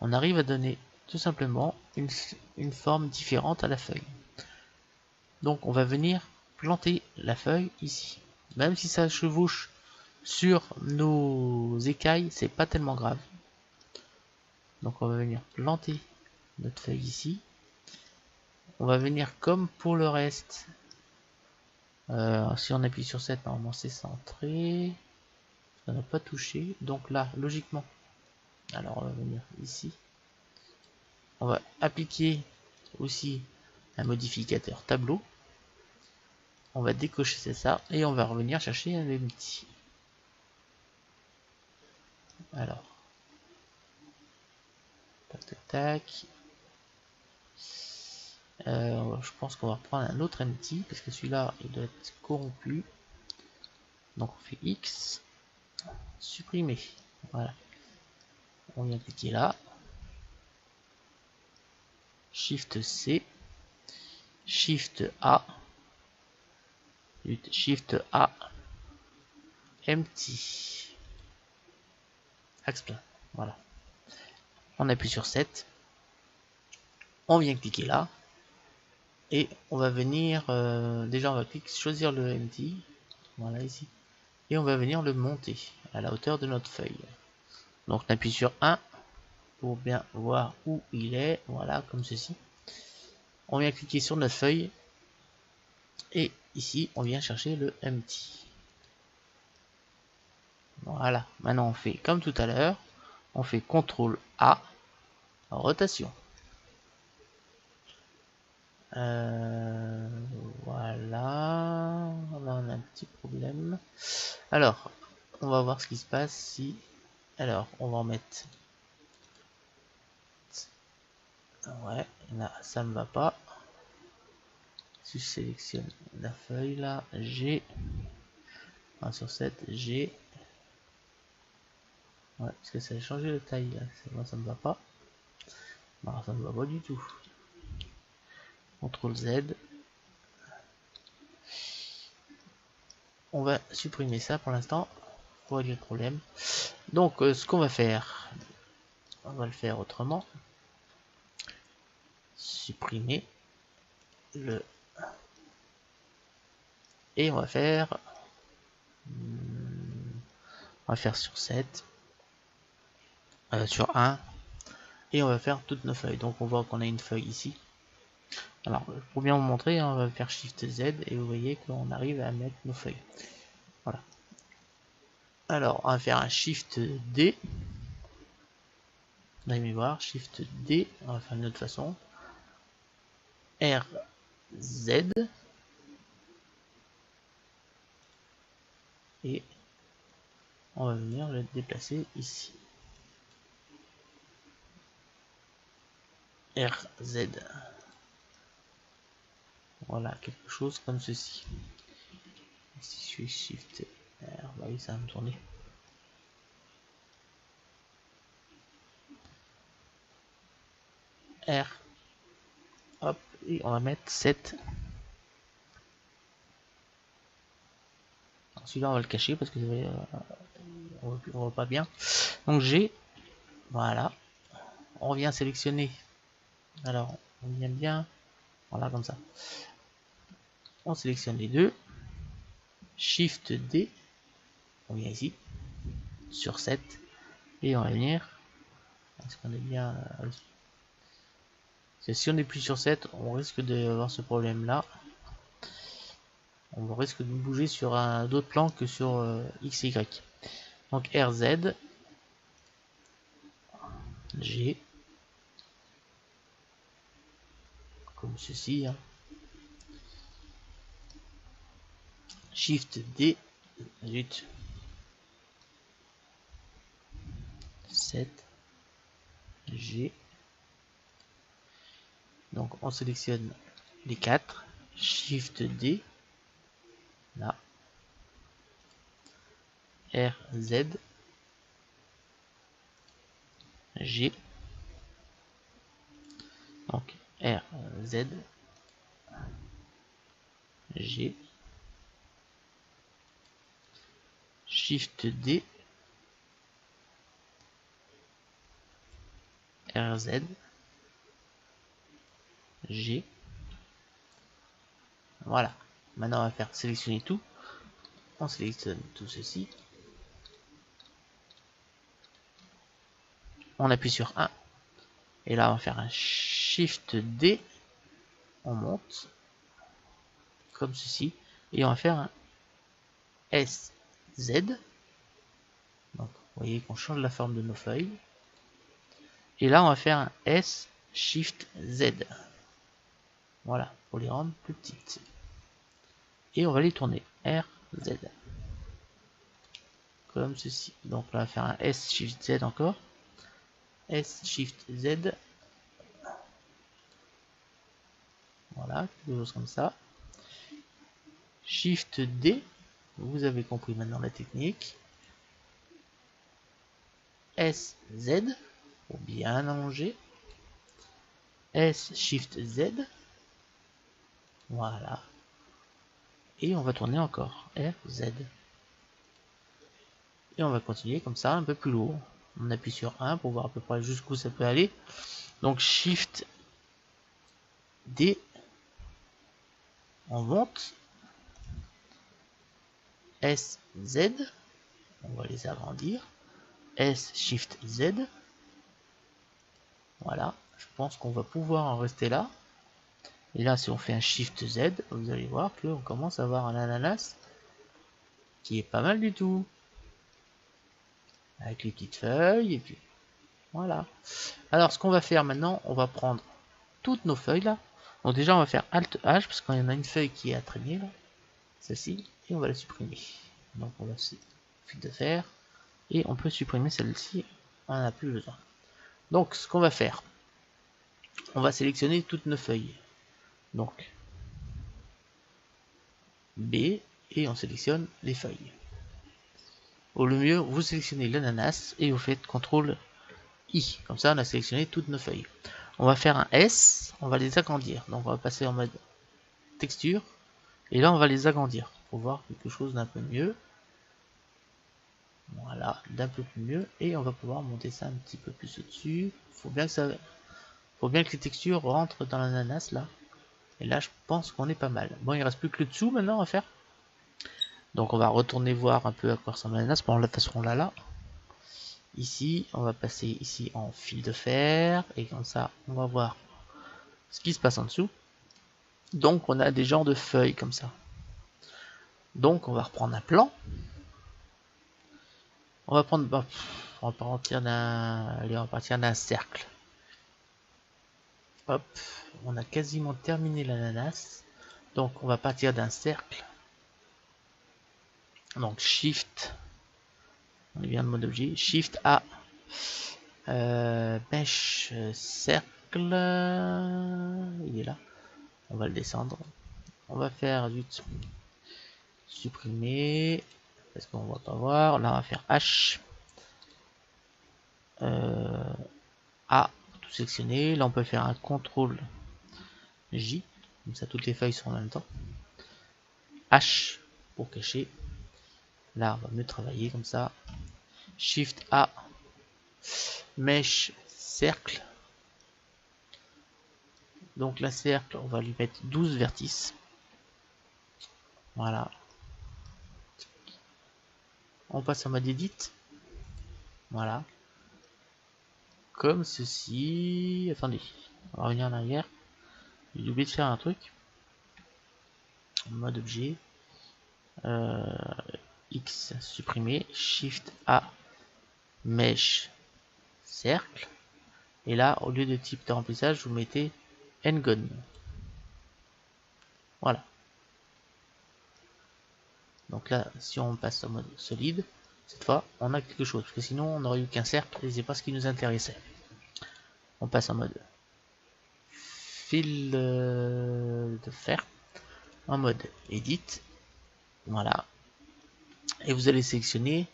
on arrive à donner tout simplement une forme différente à la feuille. Donc on va venir planter la feuille ici. Même si ça chevauche sur nos écailles, c'est pas tellement grave. Donc on va venir planter notre feuille ici. On va venir comme pour le reste. Si on appuie sur 7, normalement c'est centré. Ça n'a pas touché. Donc là, logiquement, alors on va venir ici. On va appliquer aussi un modificateur tableau. On va décocher ça et on va revenir chercher un empty. Alors, tac tac tac. Je pense qu'on va reprendre un autre empty parce que celui-là il doit être corrompu. Donc on fait X, supprimer. Voilà. On vient cliquer là. Shift C, Shift A, Shift A, empty, axe plein. Voilà. On appuie sur 7. On vient cliquer là. Et on va venir, déjà on va choisir le empty. Voilà ici. Et on va venir le monter à la hauteur de notre feuille. Donc on appuie sur 1. pour bien voir où il est. Voilà, comme ceci. On vient cliquer sur notre feuille. Et ici, on vient chercher le empty. Voilà, maintenant on fait comme tout à l'heure. On fait CTRL A, rotation. Voilà, là on a un petit problème. Alors, on va voir ce qui se passe si... Alors, on va en mettre... Ouais, là, ça ne va pas. Si je sélectionne la feuille, là, G... 1 sur 7, G... Ouais, parce que ça a changé de taille, là. Moi, ça ne va pas. Non, ça ne va pas du tout. CTRL Z. On va supprimer ça pour l'instant, pour régler le problème. Donc, ce qu'on va faire, on va le faire autrement. Supprimer le... Et on va faire... On va faire sur 7. Sur 1. Et on va faire toutes nos feuilles. Donc on voit qu'on a une feuille ici. Alors, pour bien vous montrer, on va faire Shift Z et vous voyez qu'on arrive à mettre nos feuilles. Voilà. Alors, on va faire un Shift D. Vous allez voir, Shift D, on va faire d'une autre façon. R, Z. Et on va venir le déplacer ici. R, Z. Voilà, quelque chose comme ceci. Si je fais Shift R, bah oui, ça va me tourner. R. Hop, et on va mettre 7. Celui-là, on va le cacher parce que on voit pas bien. Donc G, voilà. On vient sélectionner. Alors, on vient bien. Voilà, comme ça. On sélectionne les deux. Shift D. On vient ici. Sur 7. Et on va venir. Est-ce qu'on est bien... Si on est plus sur 7, on risque d'avoir ce problème-là. On risque de bouger sur un d'autres plan que sur XY. Donc RZ. G. Comme ceci. Hein. Shift D. Zut. 7. G. Donc on sélectionne les 4. Shift D. Là. R, Z. G. Donc R, Z. G. Shift D. R, Z. G. Voilà. Maintenant, on va faire sélectionner tout. On sélectionne tout ceci. On appuie sur 1. Et là, on va faire un Shift D. On monte. Comme ceci. Et on va faire un S, Z. Donc, vous voyez qu'on change la forme de nos feuilles. Et là, on va faire un S, Shift Z. Voilà, pour les rendre plus petites. Et on va les tourner. R, Z. Comme ceci. Donc là, on va faire un S, Shift Z encore. S, Shift Z. Voilà, quelque chose comme ça. Shift D. Vous avez compris maintenant la technique. S, Z. Pour bien allonger. S, Shift Z. Voilà. Et on va tourner encore. R, Z. Et on va continuer comme ça, un peu plus lourd. On appuie sur 1 pour voir à peu près jusqu'où ça peut aller. Donc Shift D. On monte. S, Z. On va les agrandir. S, Shift Z. Voilà, je pense qu'on va pouvoir en rester là. Et là, si on fait un Shift Z, vous allez voir qu'on commence à avoir un ananas qui est pas mal du tout. Avec les petites feuilles, et puis voilà. Alors, ce qu'on va faire maintenant, on va prendre toutes nos feuilles là. Donc déjà, on va faire Alt H, parce qu'il y en a une feuille qui est à traîner là. Celle-ci, et on va la supprimer. Donc on va fil de fer, et on peut supprimer celle-ci, on n'en a plus besoin. Donc ce qu'on va faire, on va sélectionner toutes nos feuilles. Donc B, et on sélectionne les feuilles. Au mieux, vous sélectionnez l'ananas et vous faites CTRL I. Comme ça, on a sélectionné toutes nos feuilles. On va faire un S, on va les agrandir. Donc on va passer en mode texture, et là on va les agrandir pour voir quelque chose d'un peu mieux. Voilà, d'un peu plus mieux, et on va pouvoir monter ça un petit peu plus au-dessus. Faut bien que les textures rentrent dans l'ananas là. Et là, je pense qu'on est pas mal. Bon, il reste plus que le dessous maintenant à faire. Donc, on va retourner voir un peu à quoi ressemble l'ananas. Bon, de toute façon, là. Ici, on va passer ici en fil de fer, et comme ça, on va voir ce qui se passe en dessous. Donc, on a des genres de feuilles comme ça. Donc, on va reprendre un plan. On va prendre, bah, on va partir d'un cercle. Hop, on a quasiment terminé l'ananas. Donc on va partir d'un cercle. Donc Shift, on est bien le mode objet, Shift A, Mesh cercle, il est là. On va le descendre. On va faire vite supprimer parce qu'on va pas voir. Là on va faire H, A, tout sélectionner. Là on peut faire un CTRL J, comme ça toutes les feuilles sont en même temps. H pour cacher. Là on va mieux travailler comme ça. Shift A, Mesh cercle. Donc la cercle, on va lui mettre 12 vertices. Voilà. On passe en mode edit. Voilà. Comme ceci. Attendez. On va revenir en arrière. J'ai oublié de faire un truc. Mode objet. X supprimer. Shift A. Mesh cercle. Et là, au lieu de type de remplissage, vous mettez Ngon. Voilà. Donc là, si on passe en mode solide, cette fois, on a quelque chose. Parce que sinon, on n'aurait eu qu'un cercle et c'est pas ce qui nous intéressait. On passe en mode fil de fer, en mode edit. Voilà. Et vous allez sélectionner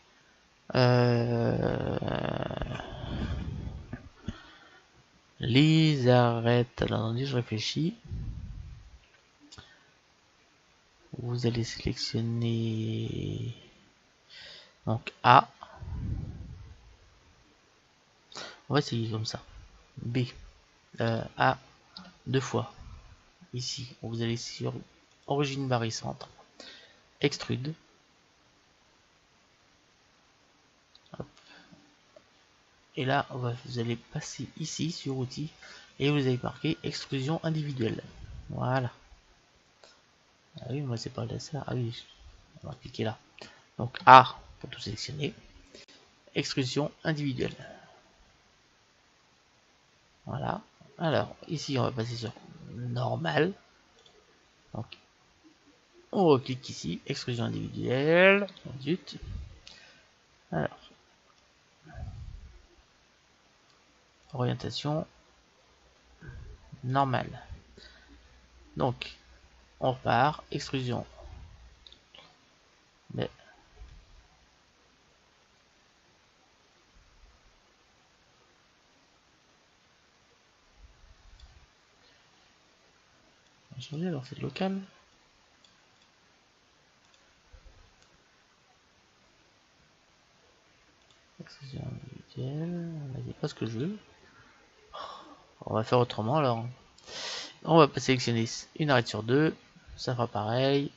les arêtes. Alors, je réfléchis. Vous allez sélectionner donc A. On va essayer comme ça. B. A deux fois. Ici, vous allez sur origine barycentre, extrude. Hop. Et là, vous allez passer ici sur outils et vous allez marquer extrusion individuelle. Voilà. Ah oui, moi c'est pas ça. Ah oui, on va cliquer là. Donc A pour tout sélectionner. Extrusion individuelle. Voilà. Alors, ici, on va passer sur normal. Donc, on reclique ici, extrusion individuelle. Zut. Alors, orientation normale. Donc, on repart, extrusion. Mais on va changer, alors c'est local. Extrusion individuelle, c'est pas ce que je veux. On va faire autrement alors. On va pas sélectionner une arête sur deux, ça fera pareil.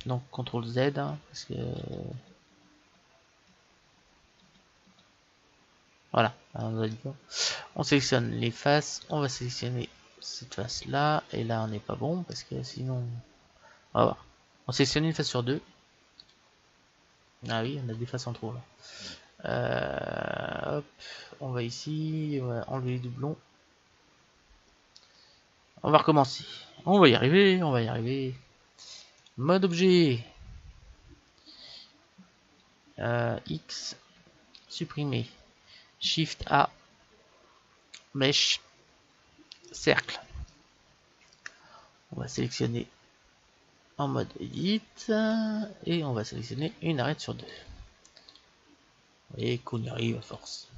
Donc CTRL Z, hein, parce que Voilà, on sélectionne les faces, on va sélectionner cette face là, et là on n'est pas bon parce que sinon, on va voir. On sélectionne une face sur deux. Ah oui, on a des faces en trop là. Hop, on va ici, on va enlever les doublons. On va recommencer. On va y arriver, on va y arriver. Mode objet. X, supprimer. Shift A, Mesh, cercle. On va sélectionner en mode edit et on va sélectionner une arête sur deux. Vous voyez qu'on y arrive à force.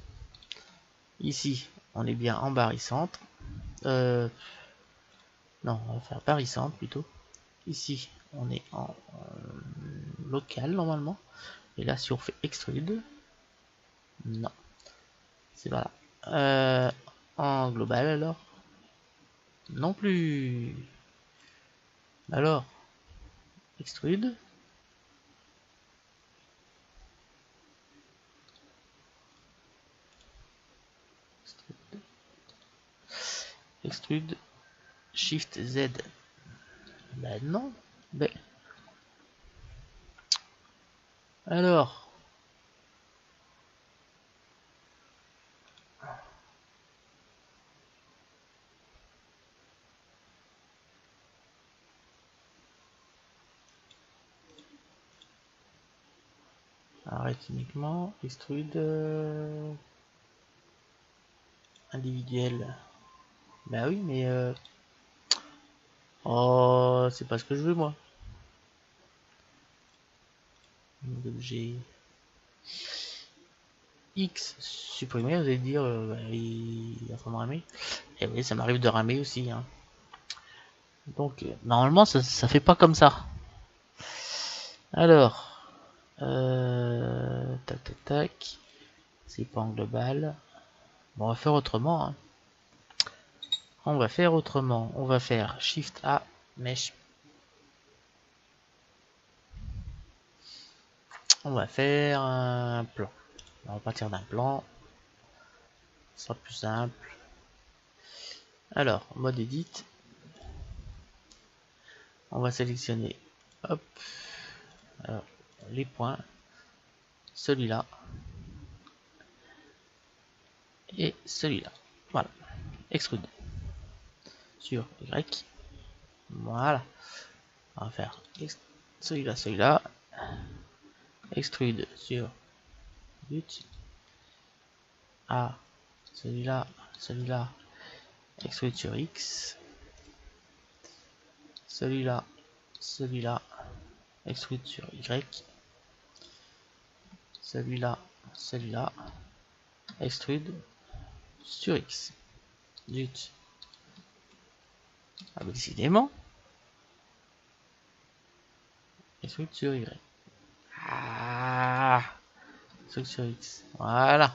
Ici, on est bien en barycentre. Non, on va faire barycentre plutôt. Ici, on est en local normalement. Et là, si on fait extrude, non, c'est pas là. En global alors, non plus. Alors, extrude. Extrude, Shift Z. Ben non. Ben. Alors. Arrête uniquement. Extrude. Individuel. Bah oui, mais. Oh, c'est pas ce que je veux moi. Objet. X supprimer, vous allez dire, bah, il est en train de ramer. Et oui, ça m'arrive de ramer aussi. Hein. Donc, normalement, ça fait pas comme ça. Alors, tac tac tac. C'est pas en global. Bon, on va faire autrement. Hein. On va faire autrement. On va faire Shift A, Mesh. On va faire un plan. On va partir d'un plan. Ce sera plus simple. Alors, mode edit. On va sélectionner, hop, alors, les points, celui-là et celui-là. Voilà, extrude sur Y. Voilà, on va faire celui-là, celui-là, extrude sur but A, celui-là, celui-là, extrude sur X, celui-là, celui-là, extrude sur Y, celui-là, celui-là, extrude sur X. Zut. Ah, décidément. Extrude sur Y. Ah, extrude sur X. Voilà.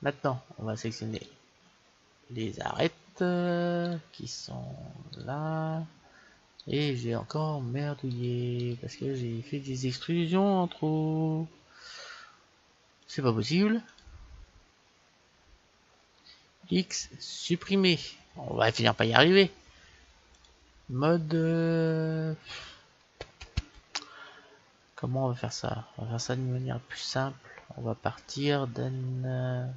Maintenant, on va sélectionner les arêtes qui sont là. Et j'ai encore merdouillé parce que j'ai fait des extrusions en trop. C'est pas possible. X supprimé. On va finir par y arriver. Mode. Comment on va faire ça? On va faire ça d'une manière plus simple. On va partir d'un.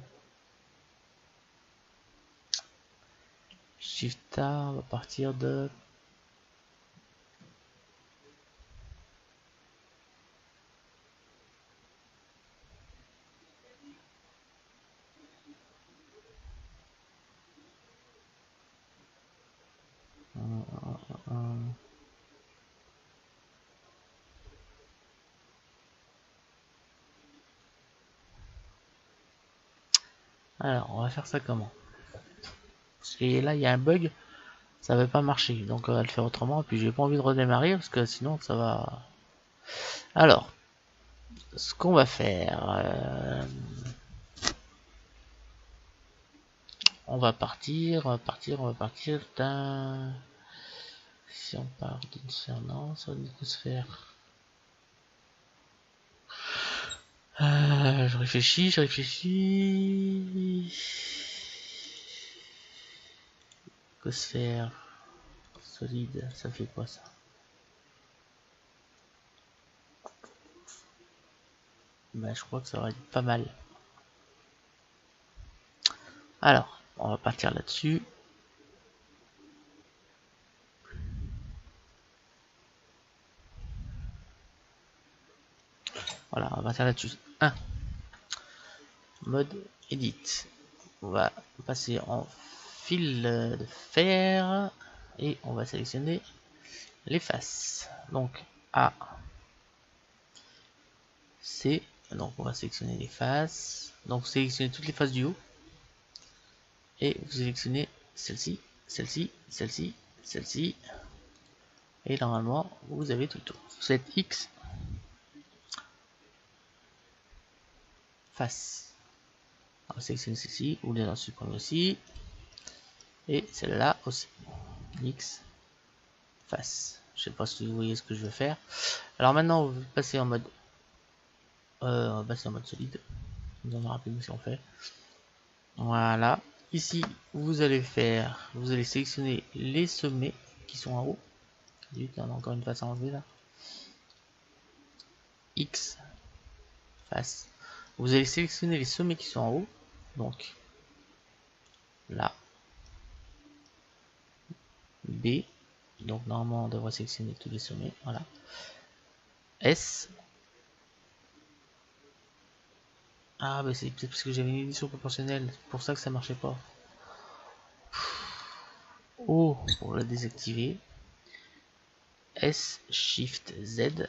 Shift A, on va partir de. Alors, on va faire ça comment? Parce que là, il y a un bug, ça va pas marcher. Donc, on va le faire autrement. Et puis, j'ai pas envie de redémarrer parce que sinon, ça va. Alors, ce qu'on va faire, on va partir d'un. Si on part d'une sphère, non, ça va une sphère. Je réfléchis, je réfléchis. Ecosphère solide, ça fait quoi ça? Bah, je crois que ça aurait été pas mal. Alors, on va partir là-dessus. Voilà, on va partir là-dessus. 1. Mode edit. On va passer en fil de fer et on va sélectionner les faces. Donc A, C. Donc on va sélectionner les faces. Donc vous sélectionnez toutes les faces du haut et vous sélectionnez celle-ci, celle-ci, celle-ci, celle-ci. Et normalement vous avez tout le tour. Vous faites X, face. On va sélectionner celle-ci, ou les supprimer aussi. Et celle-là aussi. X, face. Je sais pas si vous voyez ce que je veux faire. Alors maintenant on va passer en mode on va passer en mode solide. Nous en rapidement si on fait. Voilà. Ici vous allez faire, vous allez sélectionner les sommets qui sont en haut. Vite, on a encore une face à enlever là. X, face. Vous allez sélectionner les sommets qui sont en haut. Donc là. B. Donc normalement on devrait sélectionner tous les sommets. Voilà. S. Ah bah c'est peut-être parce que j'avais une édition proportionnelle. C'est pour ça que ça marchait pas. O pour la désactiver. S, Shift, Z.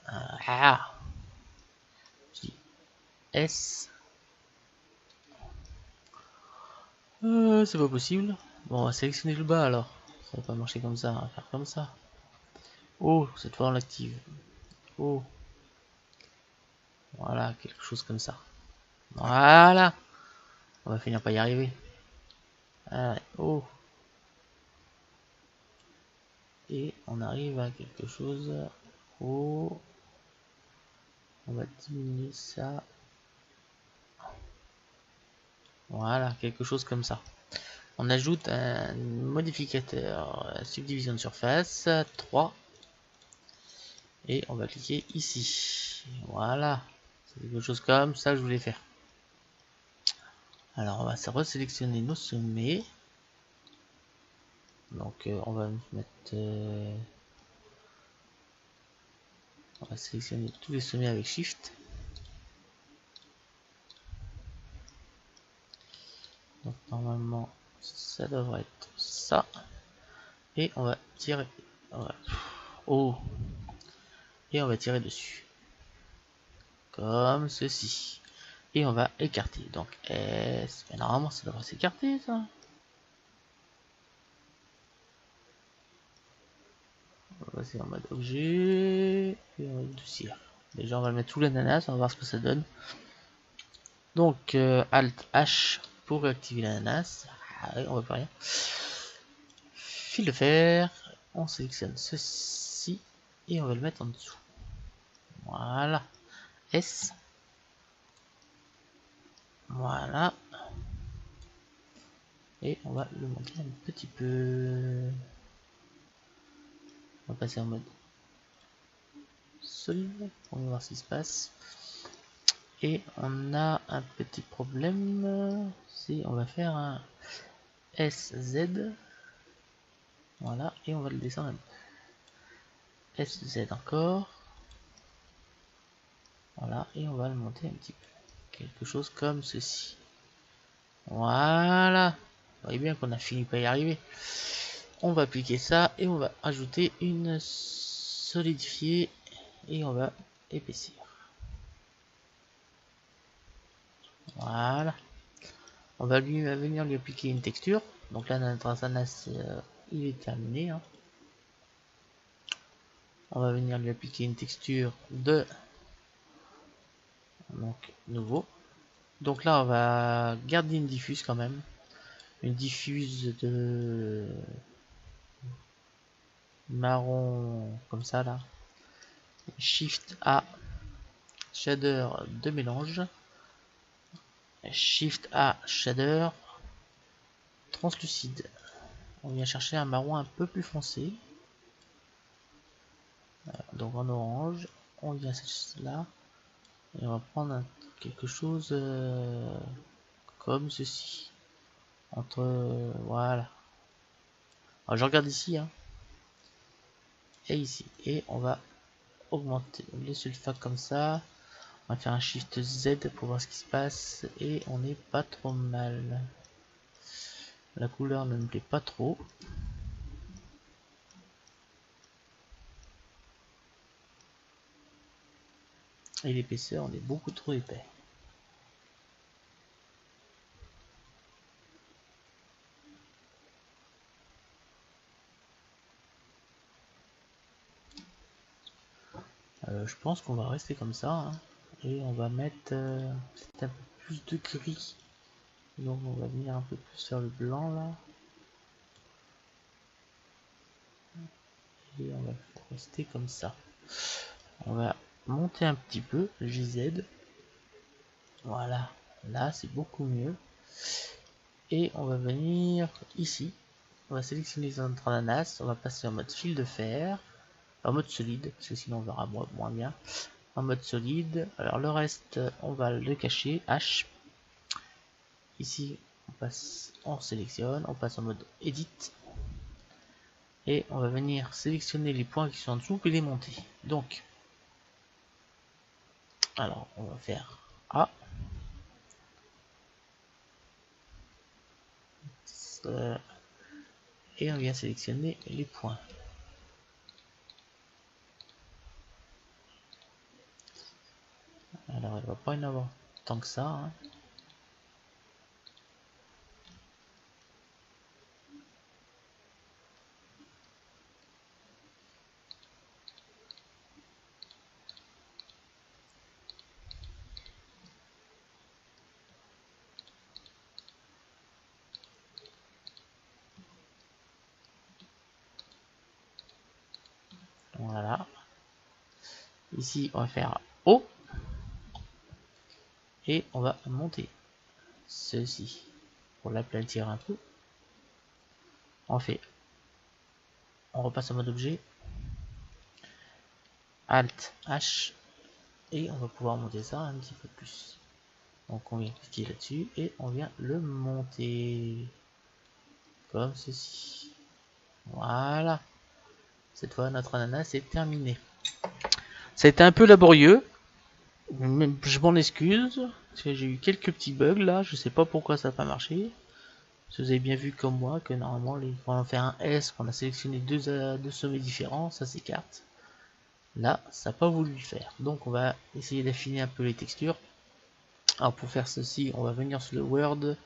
Ah. S. C'est pas possible. Bon, on va sélectionner le bas alors. Ça va pas marcher comme ça. On va faire comme ça. O, cette fois on l'active. O. Voilà, quelque chose comme ça. Voilà. On va finir par y arriver. Allez, O. Et on arrive à quelque chose. O. On va diminuer ça. Voilà, quelque chose comme ça. On ajoute un modificateur subdivision de surface 3 et on va cliquer ici. Voilà, c'est quelque chose comme ça que je voulais faire. Alors on va resélectionner nos sommets. Donc on va mettre, on va sélectionner tous les sommets avec Shift. Donc normalement ça devrait être ça. Et on va tirer. Oh. Et on va tirer dessus. Comme ceci. Et on va écarter. Donc S. Mais normalement ça devrait s'écarter ça. On va passer en mode objet. Et en mode dossier. Déjà on va le mettre sous l'ananas. On va voir ce que ça donne. Donc Alt H pour activer l'ananas. Ah, on va pas rien. Fil de fer. On sélectionne ceci. Et on va le mettre en dessous. Voilà. S. Voilà. Et on va le monter un petit peu. On va passer en mode solide pour voir ce qui se passe. Et on a un petit problème. Si on va faire un SZ. Voilà. Et on va le descendre un peu. SZ encore. Voilà. Et on va le monter un petit peu. Quelque chose comme ceci. Voilà. Vous voyez bien qu'on a fini par y arriver. On va appliquer ça et on va ajouter une solidifier et on va épaissir. Voilà. On va venir lui appliquer une texture. Donc là notre ananas il est terminé. Hein. On va venir lui appliquer une texture de donc nouveau. Donc là on va garder une diffuse quand même. Une diffuse de marron comme ça là. Shift A shader de mélange, Shift A, shader, translucide. On vient chercher un marron un peu plus foncé. Donc en orange, on vient là et on va prendre quelque chose comme ceci. Entre voilà. Alors je regarde ici hein, et ici et on va augmenter les sulfates comme ça. On va faire un Shift Z pour voir ce qui se passe et on n'est pas trop mal. La couleur ne me plaît pas trop. Et l'épaisseur, on est beaucoup trop épais. Je pense qu'on va rester comme ça. Hein, et on va mettre peut-être un peu plus de gris. Donc on va venir un peu plus sur le blanc là. Et on va rester comme ça. On va monter un petit peu le JZ. Voilà. Là c'est beaucoup mieux. Et on va venir ici. On va sélectionner notre ananas. On va passer en mode fil de fer. En mode solide. Parce que sinon on verra moins bien. En mode solide. Alors le reste, on va le cacher. H. Ici, on sélectionne, on passe en mode Edit. Et on va venir sélectionner les points qui sont en dessous et les monter. Donc, alors on va faire A. Et on vient sélectionner les points. Alors il va pas y en avoir tant que ça. Hein. Voilà. Ici on va faire O. Et on va monter ceci. Pour l'aplatir un peu. On repasse en mode objet. Alt H. Et on va pouvoir monter ça un petit peu plus. Donc on vient cliquer là-dessus et on vient le monter comme ceci. Voilà. Cette fois notre ananas est terminé. C'était un peu laborieux. Je m'en excuse. Parce que j'ai eu quelques petits bugs là. Je sais pas pourquoi ça n'a pas marché. Si vous avez bien vu comme moi que normalement quand on fait un S, qu'on a sélectionné deux sommets différents, ça s'écarte. Là, ça n'a pas voulu le faire. Donc on va essayer d'affiner un peu les textures. Alors pour faire ceci, on va venir sur le Word.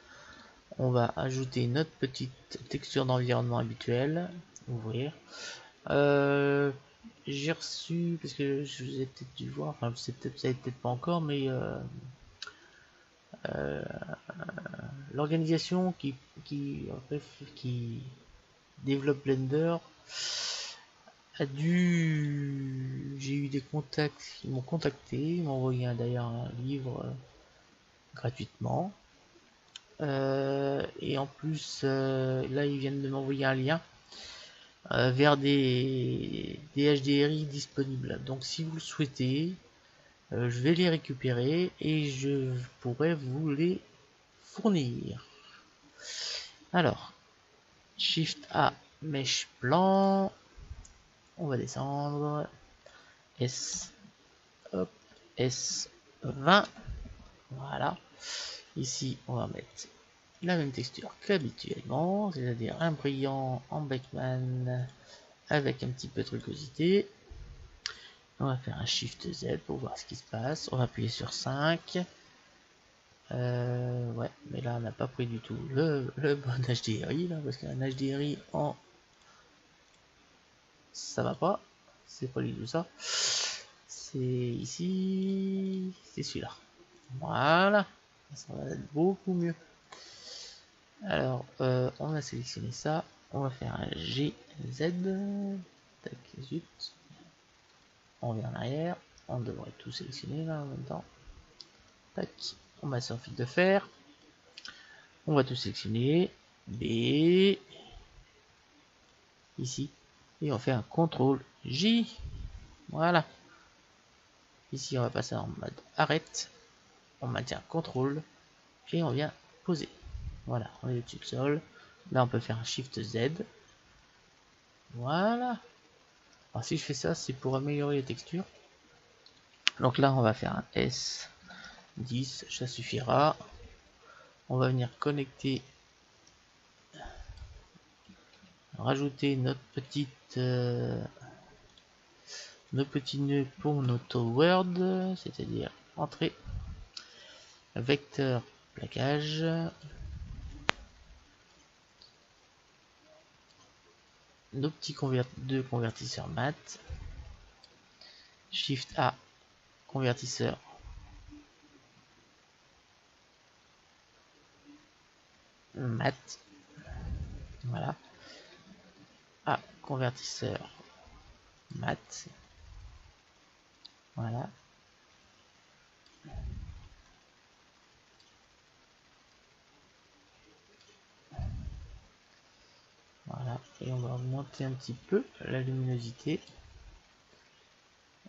On va ajouter notre petite texture d'environnement habituelle. Ouvrir. J'ai reçu, parce que je vous ai peut-être dû voir, enfin ça peut-être pas encore, mais l'organisation qui développe Blender j'ai eu des contacts, ils m'ont contacté, ils m'ont envoyé d'ailleurs un livre gratuitement. Et en plus, là ils viennent de m'envoyer un lien vers des HDRI disponibles. Donc si vous le souhaitez, je vais les récupérer et je pourrai vous les fournir. Alors, Shift A, mèche blanc. On va descendre. S, hop, S20. Voilà. Ici, on va mettre la même texture qu'habituellement, c'est-à-dire un brillant en Beckman avec un petit peu de rugosité. On va faire un Shift Z pour voir ce qui se passe. On va appuyer sur 5. Ouais, mais là on n'a pas pris du tout le bon HDRI là, parce qu'un HDRI en ça va pas, c'est pas du tout ça. C'est ici, c'est celui-là. Voilà, ça va être beaucoup mieux. Alors, on va sélectionner ça. On va faire un GZ. Tac, zut. On revient en arrière. on devrait tout sélectionner là en même temps. Tac, on va sur fil de fer. On va tout sélectionner. B. Ici. Et on fait un CTRL J. Voilà. Ici, on va passer en mode arrête. On maintient CTRL. Et on vient poser. Voilà, on est au-dessus du sol. Là, on peut faire un Shift Z. Voilà. Alors, si je fais ça, c'est pour améliorer les textures. Donc là, on va faire un S10. Ça suffira. On va venir connecter, rajouter notre petite nos petits nœuds pour notre Word, c'est-à-dire entrée, vecteur, plaquage, nos petits deux convertisseurs mat, Shift A, convertisseur mat, voilà, A, convertisseur mat, voilà. Voilà, et on va augmenter un petit peu la luminosité.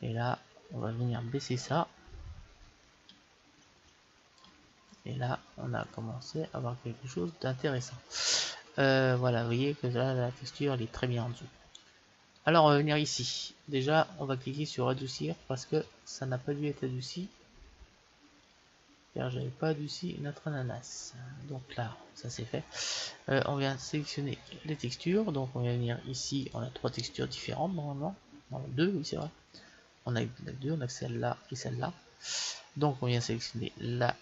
Et là, on va venir baisser ça. Et là, on a commencé à avoir quelque chose d'intéressant. Voilà, vous voyez que là, la texture elle est très bien en dessous. Alors, on va venir ici. Déjà, on va cliquer sur adoucir parce que ça n'a pas dû être adouci. Car j'avais pas adouci notre ananas. Donc là, ça c'est fait. On vient sélectionner les textures. Donc, on va venir ici. On a 3 textures différentes normalement. Non, 2, oui, c'est vrai. On a 2, on a celle-là et celle-là. Donc, on vient sélectionner la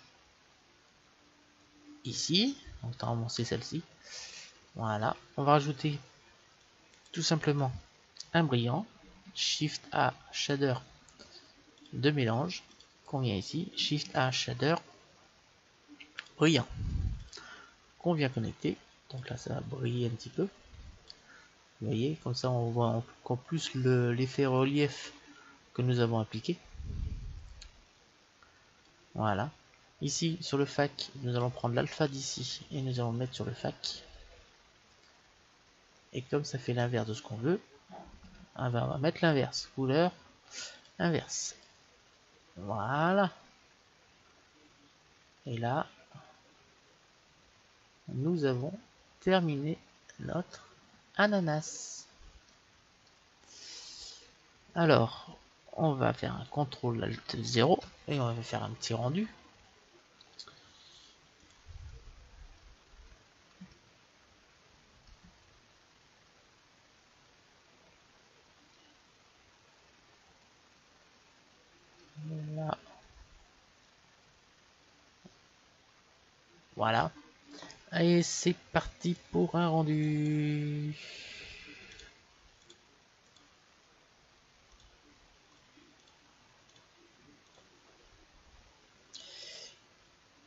ici, donc normalement c'est celle-ci. Voilà, on va rajouter tout simplement un brillant, Shift A shader de mélange, qu'on vient ici, Shift A shader brillant, qu'on vient connecter. Donc là ça va briller un petit peu. Vous voyez, comme ça on voit encore plus l'effet relief que nous avons appliqué. Voilà. Ici sur le fac, nous allons prendre l'alpha d'ici et nous allons mettre sur le fac. Et comme ça fait l'inverse de ce qu'on veut, on va mettre l'inverse, couleur inverse. Voilà. Et là, nous avons terminé notre ananas. Alors, on va faire un CTRL ALT 0 et on va faire un petit rendu. Là. Voilà. Et c'est parti pour un rendu.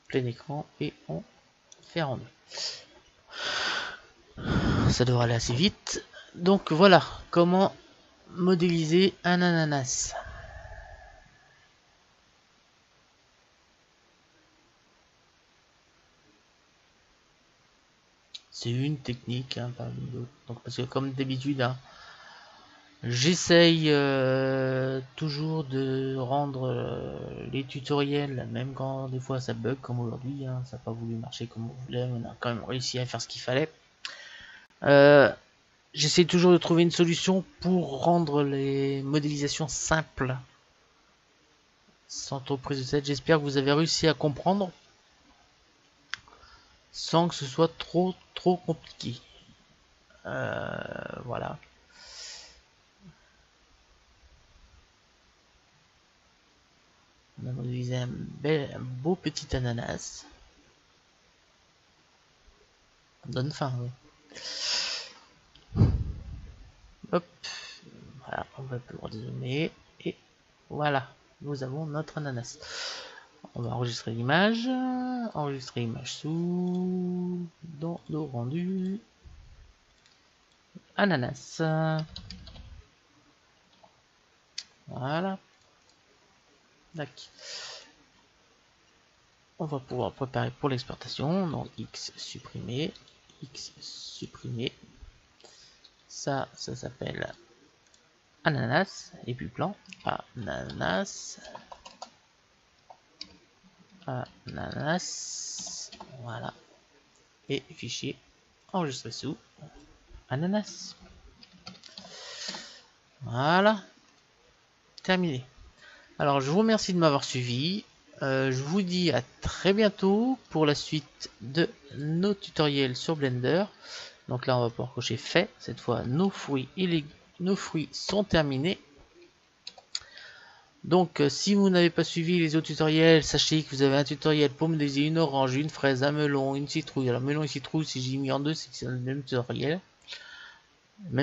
Plein écran et on fait rendu. Ça devrait aller assez vite. Donc voilà comment modéliser un ananas. C'est une technique hein, parmi d'autres. Donc parce que comme d'habitude, hein, j'essaye toujours de rendre les tutoriels, même quand des fois ça bug comme aujourd'hui, hein, ça n'a pas voulu marcher comme on voulait, on a quand même réussi à faire ce qu'il fallait. J'essaie toujours de trouver une solution pour rendre les modélisations simples, sans trop prise de tête. J'espère que vous avez réussi à comprendre, sans que ce soit trop compliqué. Voilà. On a modélisé un beau petit ananas. On donne faim, oui. Hop, voilà, on va pouvoir dézoomer et voilà, nous avons notre ananas. On va enregistrer l'image, enregistrer l'image sous dans nos rendus ananas. Voilà. On va pouvoir préparer pour l'exportation. Donc X supprimé, ça s'appelle ananas, et puis plan ananas, voilà, et fichier enregistré sous ananas. Voilà, terminé. Alors je vous remercie de m'avoir suivi. Je vous dis à très bientôt pour la suite de nos tutoriels sur Blender. Donc là on va pouvoir cocher fait. Cette fois nos fruits sont terminés. Donc si vous n'avez pas suivi les autres tutoriels, sachez que vous avez un tutoriel pour modéliser une orange, une fraise, un melon, une citrouille. Alors melon et citrouille, si j'ai mis en deux, c'est que c'est le même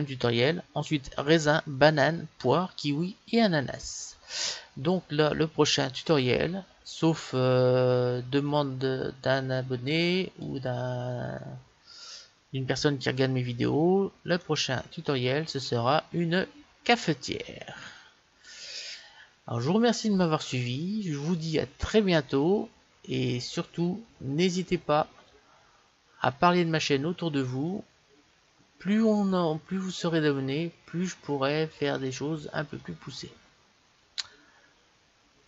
tutoriel. Ensuite raisin, banane, poire, kiwi et ananas. Donc là le prochain tutoriel, sauf demande d'un abonné ou d'une personne qui regarde mes vidéos, le prochain tutoriel ce sera une cafetière. Alors je vous remercie de m'avoir suivi, je vous dis à très bientôt et surtout n'hésitez pas à parler de ma chaîne autour de vous. Plus vous serez d'abonnés, plus je pourrai faire des choses un peu plus poussées.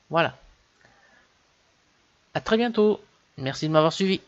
Voilà. À très bientôt. Merci de m'avoir suivi.